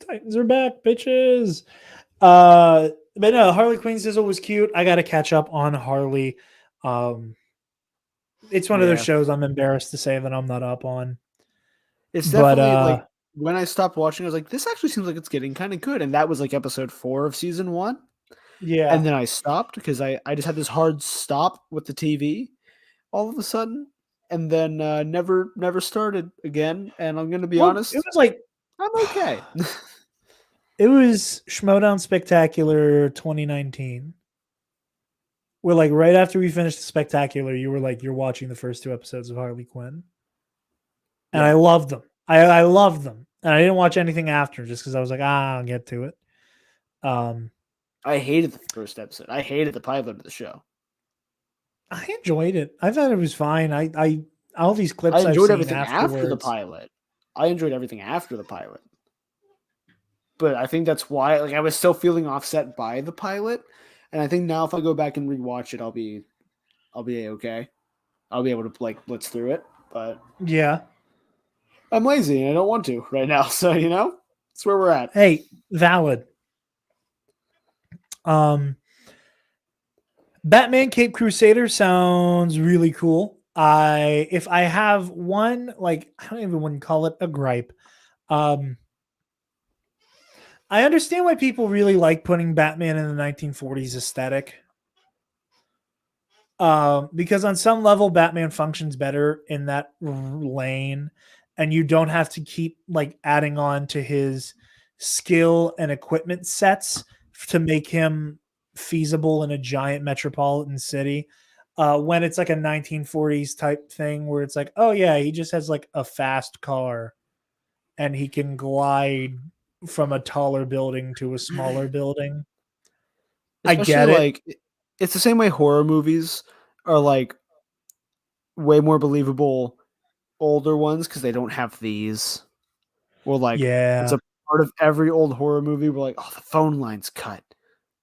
Titans are back, bitches. But no, Harley Quinn sizzle was cute. I got to catch up on Harley. It's one of those shows I'm embarrassed to say that I'm not up on. It's definitely when I stopped watching, I was like, this actually seems like it's getting kind of good. And that was episode 4 of season 1. Yeah. And then I stopped because I just had this hard stop with the TV all of a sudden, and then never started again. And I'm gonna be Well, it honest, was like I'm okay. it was Schmodown Spectacular 2019. Where like right after we finished the Spectacular, you were like, you're watching the first 2 episodes of Harley Quinn. And I Yeah. loved them. I loved them. And I didn't watch anything after just because I was like, I'll get to it. I hated the first episode. I hated the pilot of the show. I enjoyed it. I thought it was fine. I all these I clips I've enjoyed seen everything after the afterwards. pilot. I enjoyed everything after the pilot. But I think that's why like I was still feeling offset by the pilot. And I think now if I go back and rewatch it, I'll be okay. I'll be able to like blitz through it. But Yeah. I'm lazy and I don't want to right now. So, that's where we're at. Hey, valid. Batman Cape Crusader sounds really cool. If I have one, like I don't even want to call it a gripe. I understand why people really like putting Batman in the 1940s aesthetic. Because on some level, Batman functions better in that lane, and you don't have to keep like adding on to his skill and equipment sets to make him feasible in a giant metropolitan city. When it's like a 1940s type thing where it's like, oh yeah, he just has like a fast car and he can glide from a taller building to a smaller building. I Especially get it. like it's the same way horror movies are like way more believable older ones because they don't have these. Well, like it's Yeah. a part of every old horror movie. We're like, oh, the phone line's cut.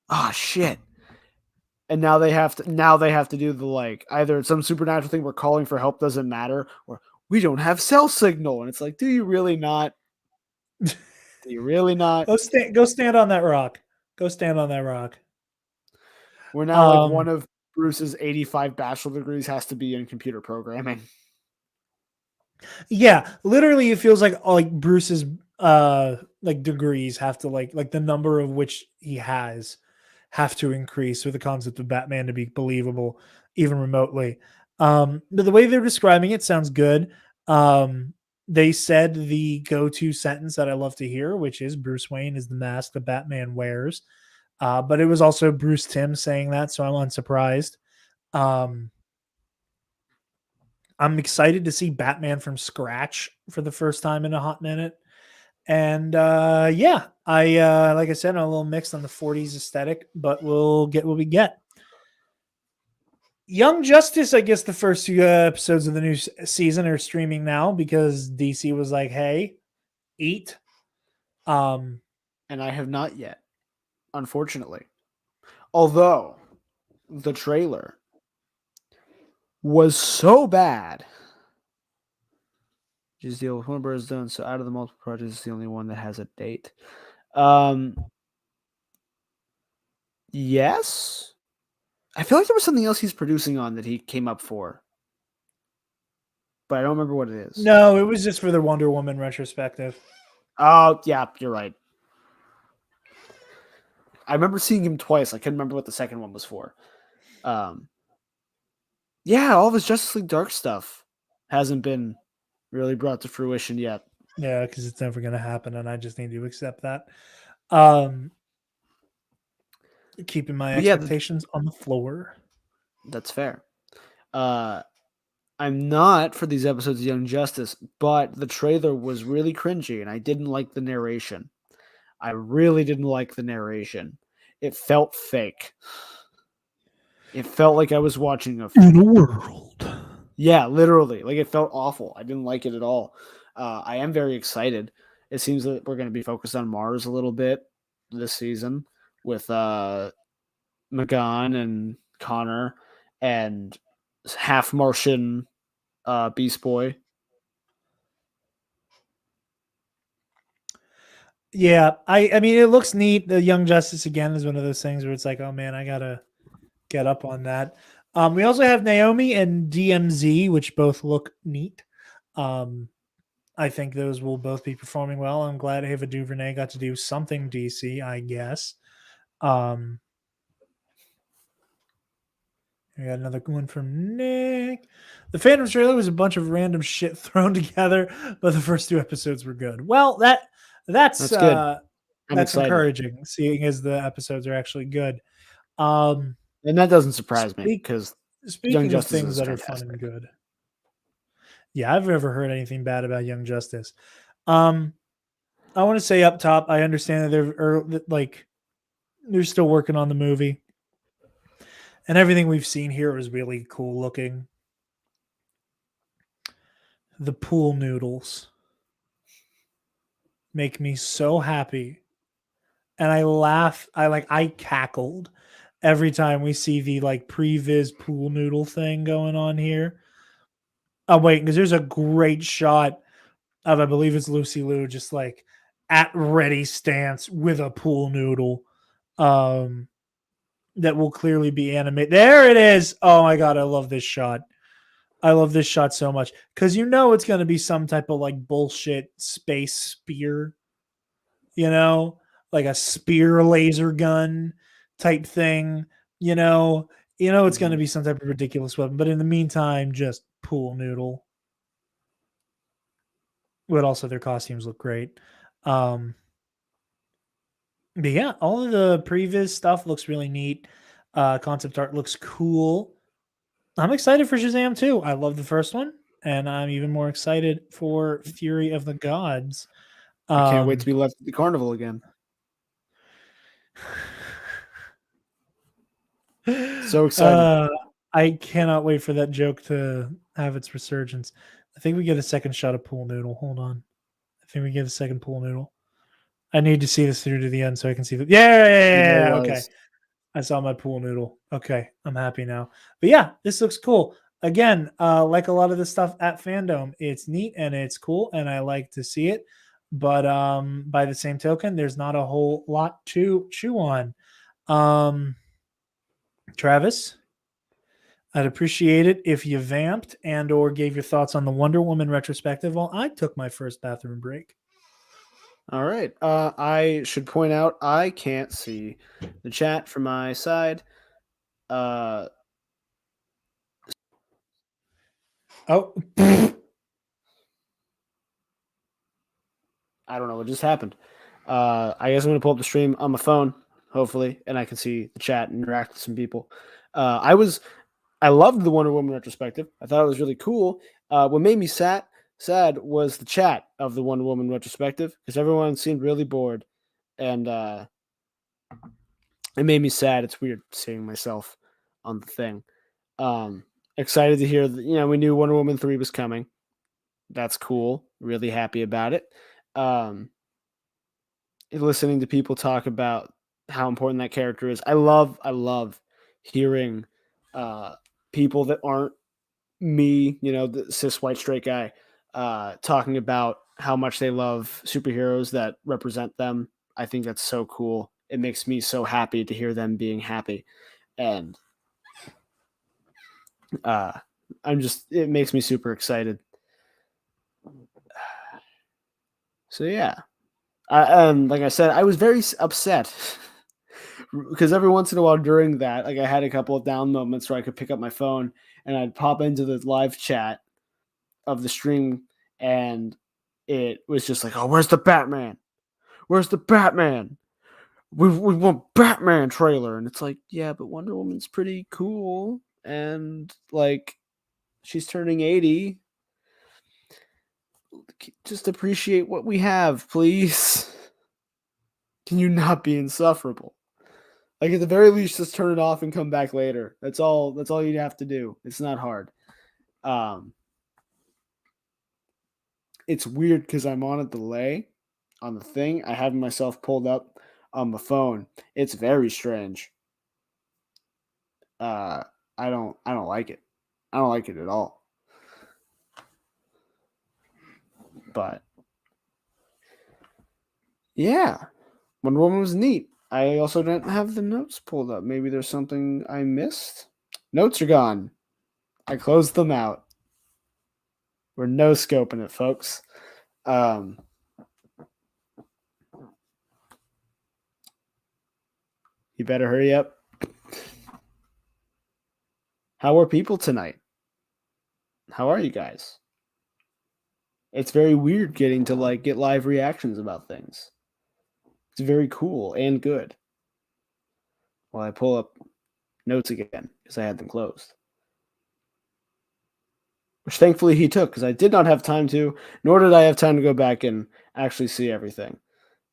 Oh shit. And now they have to do the like either some supernatural thing where calling for help doesn't matter, or we don't have cell signal. And it's like, do you really not? Do you really not? Go stand on that rock. Go stand on that rock. We're now like Um one of Bruce's 85 bachelor degrees has to be in computer programming. yeah, literally it feels like Bruce's like degrees have to like the number of which he has have to increase for the concept of Batman to be believable even remotely. But the way they're describing it sounds good. They said the go-to sentence that I love to hear, which is Bruce Wayne is the mask that Batman wears. But it was also Bruce Timm saying that, so I'm unsurprised. I'm excited to see Batman from scratch for the first time in a hot minute. And yeah, I like I said, I'm a little mixed on the 40s aesthetic, but we'll get what we get. Young Justice, I guess the first 2 episodes of the new season are streaming now because DC was like, "Hey, eat." And I have not yet, unfortunately. Although the trailer was so bad. Just deal with one bird's done. So out of the multiple projects, it's the only one that has a date. Yes. I feel like there was something else he's producing on that he came up for, but I don't remember what it is. No, it was just for the Wonder Woman retrospective. Oh, yeah, you're right. I remember seeing him twice. I couldn't remember what the second one was for. Yeah, all of his Justice League Dark stuff hasn't been really brought to fruition yet. Yeah, because it's never going to happen, and I just need to accept that. Keeping my expectations on the floor. That's fair. I'm not for these episodes of Young Justice, but the trailer was really cringy, and I didn't like the narration. I really didn't like the narration. It felt fake. It felt like I was watching in a world. Yeah, literally. Like it felt awful. I didn't like it at all. I am very excited. It seems that we're going to be focused on Mars a little bit this season with McGon and Connor and half Martian Beast Boy. Yeah, I mean it looks neat. The Young Justice again is one of those things where it's like, oh man, I gotta get up on that. We also have Naomi and DMZ, which both look neat. I think those will both be performing well. I'm glad Ava DuVernay got to do something DC, I guess. We got another one from Nick. The Phantom trailer was a bunch of random shit thrown together, but the first 2 episodes were good. Well, that's good. I'm that's excited. encouraging, seeing as the episodes are actually good. And that doesn't surprise me Speak, because Young speaking of Justice things is that are fun fantastic. and good, yeah, I've never heard anything bad about Young Justice. I want to say up top, I understand that they're still working on the movie, and everything we've seen here is really cool looking. The pool noodles make me so happy, and I laugh. I cackled every time we see the previs pool noodle thing going on here. I'm waiting because there's a great shot of, I believe it's Lucy Liu, just at ready stance with a pool noodle. That will clearly be animated. There it is. Oh my god, I love this shot. I love this shot so much because it's going to be some type of bullshit space spear, like a spear laser gun type thing. It's going to be some type of ridiculous weapon. But in the meantime, just pool noodle. But also their costumes look great. But yeah, all of the previous stuff looks really neat. Concept art looks cool. I'm excited for Shazam too. I love the first one, and I'm even more excited for Fury of the Gods. I can't wait to be left at the carnival again. So excited. I cannot wait for that joke to have its resurgence. I think we get a second shot of pool noodle. Hold on. I think we get a second pool noodle. I need to see this through to the end so I can see the. Yeah. Okay. I saw my pool noodle. Okay, I'm happy now. But yeah, this looks cool. Again, like a lot of the stuff at Fandome, it's neat and it's cool, and I like to see it. But by the same token, there's not a whole lot to chew on. Travis, I'd appreciate it if you vamped and or gave your thoughts on the Wonder Woman retrospective while I took my first bathroom break. All right. I should point out I can't see the chat from my side. Oh. I don't know what just happened. I guess I'm going to pull up the stream on my phone, hopefully, and I can see the chat and interact with some people. I loved the Wonder Woman retrospective. I thought it was really cool. What made me sad was the chat of the Wonder Woman retrospective because everyone seemed really bored, and it made me sad. It's weird seeing myself on the thing. Excited to hear that, we knew Wonder Woman 3 was coming. That's cool. Really happy about it. Listening to people talk about how important that character is. I love hearing people that aren't me, the cis white straight guy, talking about how much they love superheroes that represent them. I think that's so cool. It makes me so happy to hear them being happy. And it makes me super excited. So yeah. Like I said, I was very upset because every once in a while during that, I had a couple of down moments where I could pick up my phone and I'd pop into the live chat of the stream, and it was just like, "Oh, where's the Batman? Where's the Batman? We want Batman trailer." And it's like, yeah, but Wonder Woman's pretty cool, and she's turning 80. Just appreciate what we have, please. Can you not be insufferable? At the very least, just turn it off and come back later. That's all you have to do. It's not hard. It's weird because I'm on a delay on the thing. I have myself pulled up on the phone. It's very strange. I don't like it. I don't like it at all. But yeah, Wonder Woman was neat. I also don't have the notes pulled up. Maybe there's something I missed. Notes are gone. I closed them out. We're no scoping it, folks. You better hurry up. How are people tonight? How are you guys? It's very weird getting to like get live reactions about things. It's very cool and good. While I pull up notes again because I had them closed. Which thankfully he took because I did not have time to, nor did I have time to go back and actually see everything.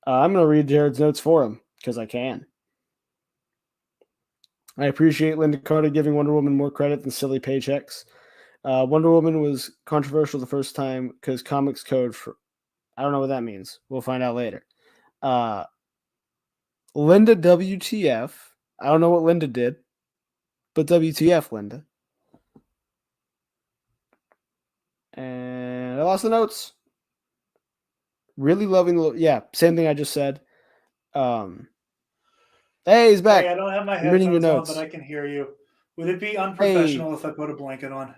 I'm going to read Jarod's notes for him because I can. I appreciate Linda Carter giving Wonder Woman more credit than silly paychecks. Wonder Woman was controversial the first time because comics code for... I don't know what that means. We'll find out later. Linda WTF. I don't know what Linda did, but WTF, Linda. And I lost the notes. Really loving the... Yeah, same thing I just said. Hey, he's back. Hey, I don't have my I'm reading your headphones on, notes. but I can hear you. Would it be unprofessional if I put a blanket on?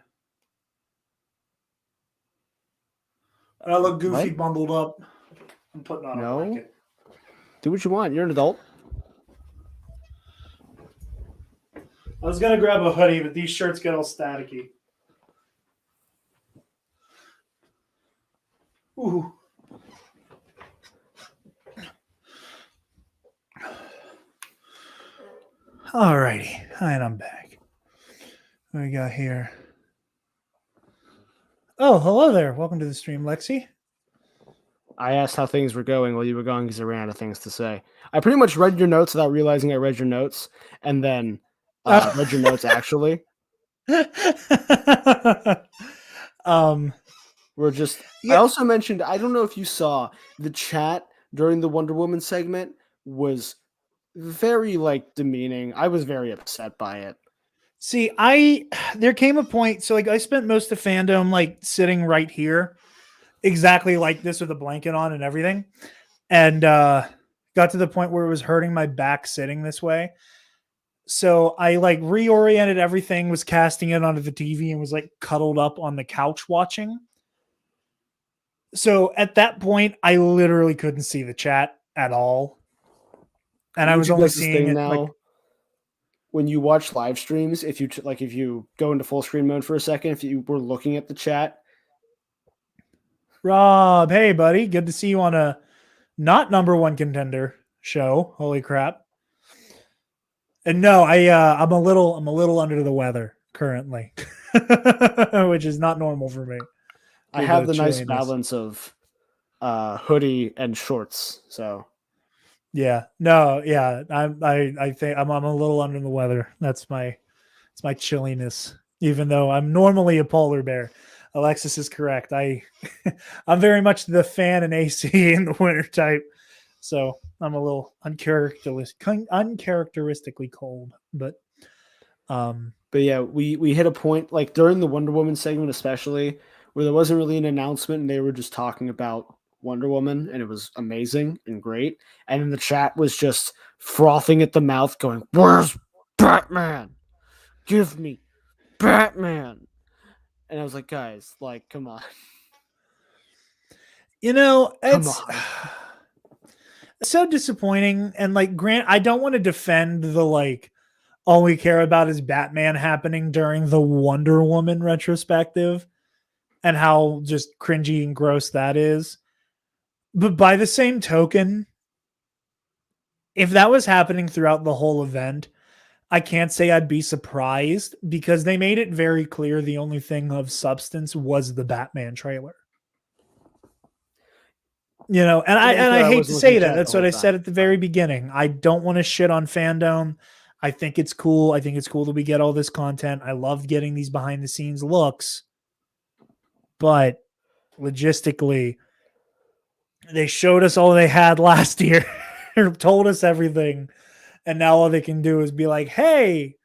And I look goofy, What? bundled up. I'm putting on a blanket. Do what you want. You're an adult. I was gonna grab a hoodie, but these shirts get all staticky. Ooh. Alrighty, and I'm back. What do we got here? Oh, hello there. Welcome to the stream, Lexi. I asked how things were going while you were gone because I ran out of things to say. I pretty much read your notes without realizing I read your notes, and then read your notes actually. We're just... Yeah. I also mentioned, I don't know if you saw, the chat during the Wonder Woman segment was very like demeaning. I was very upset by it. See, there came a point, so like I spent most of Fandome like sitting right here, exactly like this with a blanket on and everything, and got to the point where it was hurting my back sitting this way. So I like reoriented everything, was casting it onto the TV, and was like cuddled up on the couch watching. So at that point, I literally couldn't see the chat at all. And I was only seeing it now. Like, when you watch live streams, if you go into full screen mode for a second, if you were looking at the chat. Rob, hey buddy, good to see you on a not number one contender show. Holy crap. And no, I'm a little under the weather currently, which is not normal for me. I have the nice balance of hoodie and shorts, so yeah, no, yeah, I think I'm a little under the weather. It's my chilliness, even though I'm normally a polar bear. Alexis is correct. I'm very much the fan and AC in the winter type, so I'm a little uncharacteristically cold. But yeah, we hit a point like during the Wonder Woman segment, especially where there wasn't really an announcement and they were just talking about Wonder Woman, and it was amazing and great. And then the chat was just frothing at the mouth, going, "Where's Batman? Give me Batman!" And I was like, guys, like, come on. It's so disappointing. And like, Grant, I don't want to defend the like, all we care about is Batman happening during the Wonder Woman retrospective and how just cringy and gross that is. But by the same token, if that was happening throughout the whole event, I can't say I'd be surprised because they made it very clear the only thing of substance was the Batman trailer. And I hate to say that. That's what I said at the very beginning. I don't want to shit on Fandome. I think it's cool. I think it's cool that we get all this content. I love getting these behind the scenes looks. But logistically, they showed us all they had last year, told us everything, and now all they can do is be like, hey,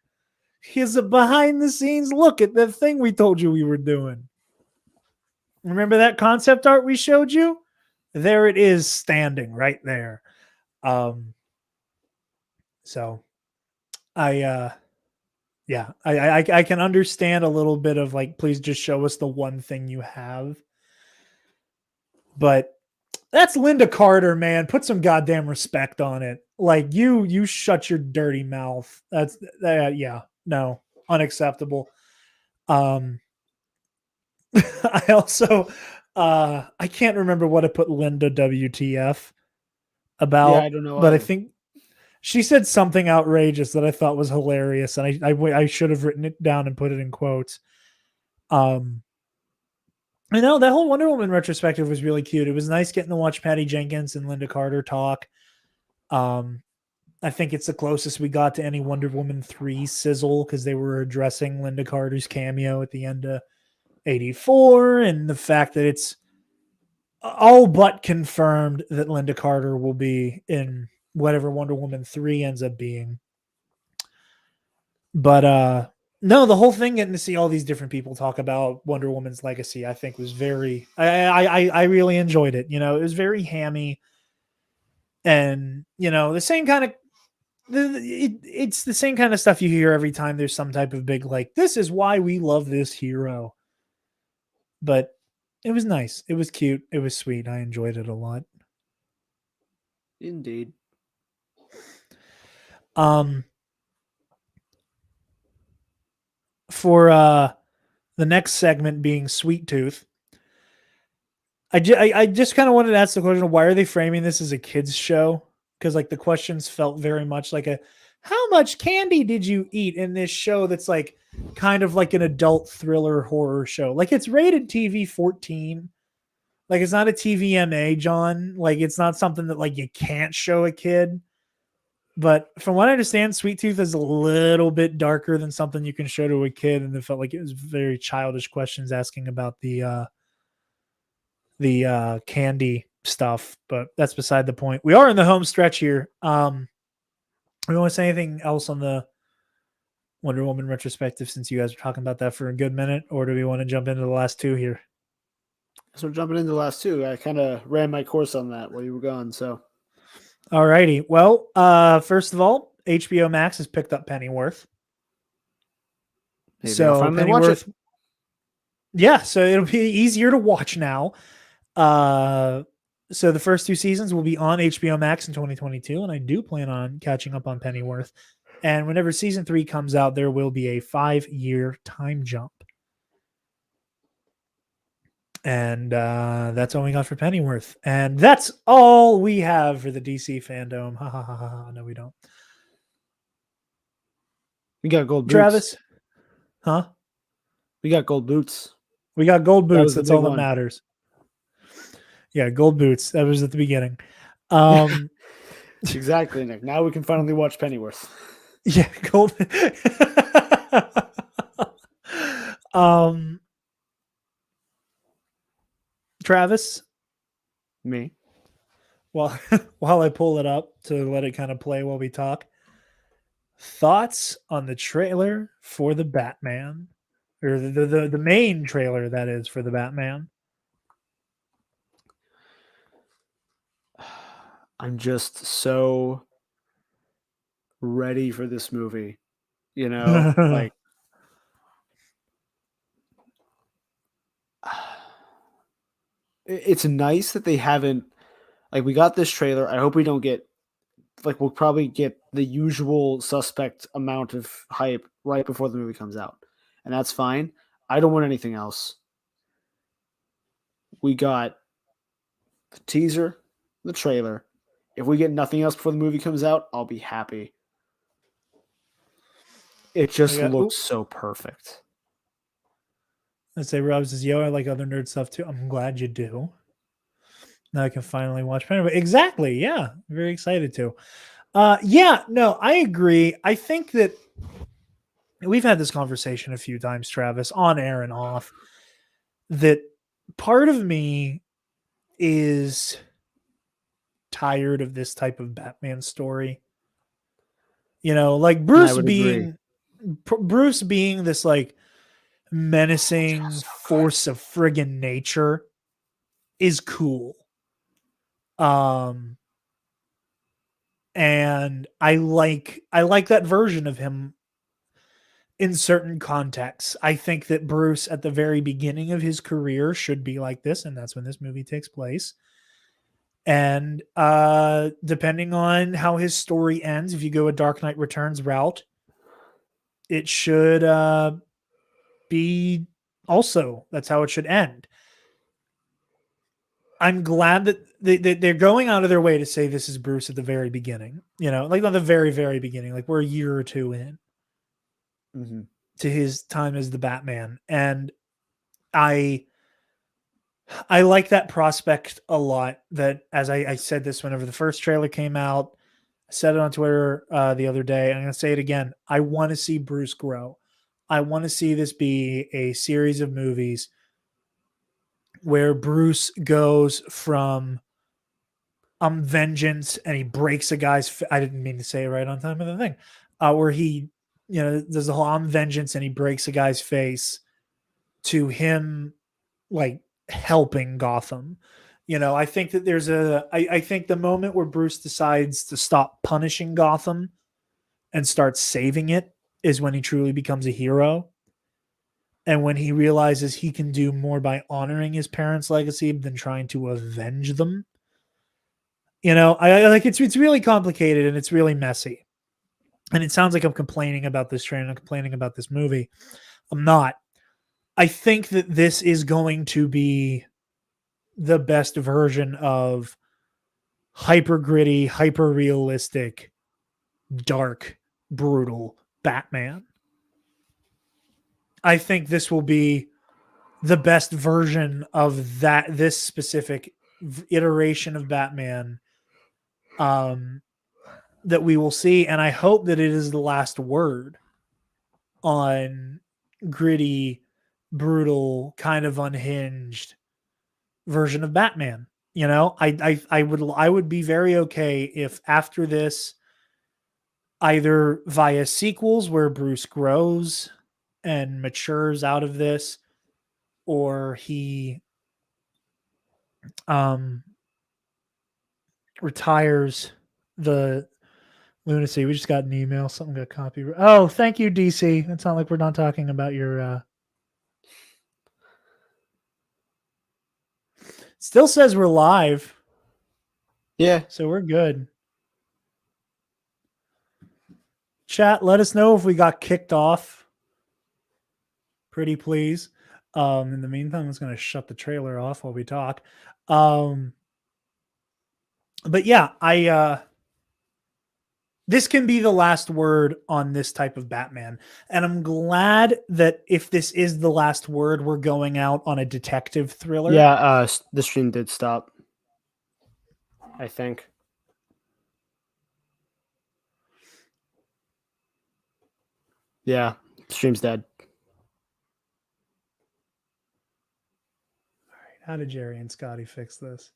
here's a behind the scenes look at the thing we told you we were doing. Remember that concept art we showed you? There it is standing right there. So I can understand a little bit of like, please just show us the one thing you have. But that's Linda Carter, man. Put some goddamn respect on it. Like you shut your dirty mouth. Yeah, no, unacceptable. I also I can't remember what I put Linda WTF Yeah, about, I don't know but I either. think she said something outrageous that I thought was hilarious, and I should have written it down and put it in quotes. I know that whole Wonder Woman retrospective was really cute. It was nice getting to watch Patty Jenkins and Linda Carter talk. I think it's the closest we got to any Wonder Woman 3 sizzle because they were addressing Linda Carter's cameo at the end of 84 and the fact that it's all but confirmed that Linda Carter will be in whatever Wonder Woman 3 ends up being. But no, the whole thing, getting to see all these different people talk about Wonder Woman's legacy, I think was very I really enjoyed it. It was very hammy and the same kind of it's the same kind of stuff you hear every time there's some type of big, like, this is why we love this hero. But it was nice. It was cute. It was sweet. I enjoyed it a lot. Indeed. For the next segment being Sweet Tooth, I just kind of wanted to ask the question of why are they framing this as a kids show? Because like the questions felt very much like how much candy did you eat in this show that's like kind of like an adult thriller horror show? Like it's rated TV 14. Like it's not a TVMA, John. Like it's not something that like you can't show a kid. But from what I understand, Sweet Tooth is a little bit darker than something you can show to a kid, and it felt like it was very childish questions asking about the candy stuff. But that's beside the point. We are in the home stretch here. We want to say anything else on the Wonder Woman retrospective since you guys were talking about that for a good minute, or do we want to jump into the last two here? So jumping into the last two, I kind of ran my course on that while you were gone. So, alrighty. Well, first of all, HBO Max has picked up Pennyworth. maybe So I'll finally Pennyworth, watch it. yeah. So it'll be easier to watch now. So the first two seasons will be on HBO Max in 2022, and I do plan on catching up on Pennyworth. And whenever season 3 comes out, there will be a 5-year time jump. And that's all we got for Pennyworth. And that's all we have for the DC fandom. Ha ha ha ha. No, we don't. We got gold boots. Travis? Huh? We got gold boots. We got gold That boots. was the That's big all that one. matters. Yeah, gold boots. That was at the beginning. Exactly, Nick. Now we can finally watch Pennyworth. Yeah, gold. Travis, Me. while I pull it up to let it kind of play while we talk, thoughts on the trailer for the Batman, or the main trailer that is for the Batman? I'm just so ready for this movie. Like it's nice that they haven't, like, we got this trailer. I hope we don't get, like, we'll probably get the usual suspect amount of hype right before the movie comes out. And that's fine. I don't want anything else. We got the teaser, the trailer. If we get nothing else before the movie comes out, I'll be happy. It just looks so perfect. Let's say Rob says, yo, I like other nerd stuff too. I'm glad you do. Now I can finally watch Pennyworth. Exactly. Yeah. I'm very excited to. Yeah, no, I agree. I think that we've had this conversation a few times, Travis, on air and off, that part of me is tired of this type of Batman story. Like Bruce being this like menacing force of friggin' nature is cool. And I like that version of him in certain contexts. I think that Bruce at the very beginning of his career should be like this, and that's when this movie takes place. And depending on how his story ends, if you go a Dark Knight Returns route, it should be also that's how it should end. I'm glad that they're going out of their way to say this is Bruce at the very beginning, like not the very, very beginning, like we're a year or two in to his time as the Batman. And I like that prospect a lot. That, as I said this whenever the first trailer came out, I said it on Twitter the other day. I'm going to say it again. I want to see Bruce grow. I want to see this be a series of movies where Bruce goes from vengeance and he breaks a guy's. I didn't mean to say it right on time of the thing. Where he, there's the whole vengeance and he breaks a guy's face, to him like helping Gotham. I think that I think the moment where Bruce decides to stop punishing Gotham and start saving it is when he truly becomes a hero. And when he realizes he can do more by honoring his parents' legacy than trying to avenge them. I like it's really complicated and it's really messy. And it sounds like I'm complaining about this trailer, I'm complaining about this movie. I'm not. I think that this is going to be the best version of hyper gritty, hyper realistic, dark, brutal Batman. I think this will be the best version of this specific iteration of Batman that we will see. And I hope that it is the last word on gritty, brutal, kind of unhinged version of Batman. I would be very okay if after this, either via sequels where Bruce grows and matures out of this, or he retires the lunacy. We just got an email. Something got copied. Oh, thank you, DC. It's not like we're not talking about your still says we're live. Yeah. So we're good. Chat, let us know if we got kicked off. Pretty please. In the meantime, I'm just going to shut the trailer off while we talk. But yeah, this can be the last word on this type of Batman. And I'm glad that if this is the last word, we're going out on a detective thriller. Yeah, the stream did stop, I think. Yeah, stream's dead. All right, how did Jerry and Scotty fix this?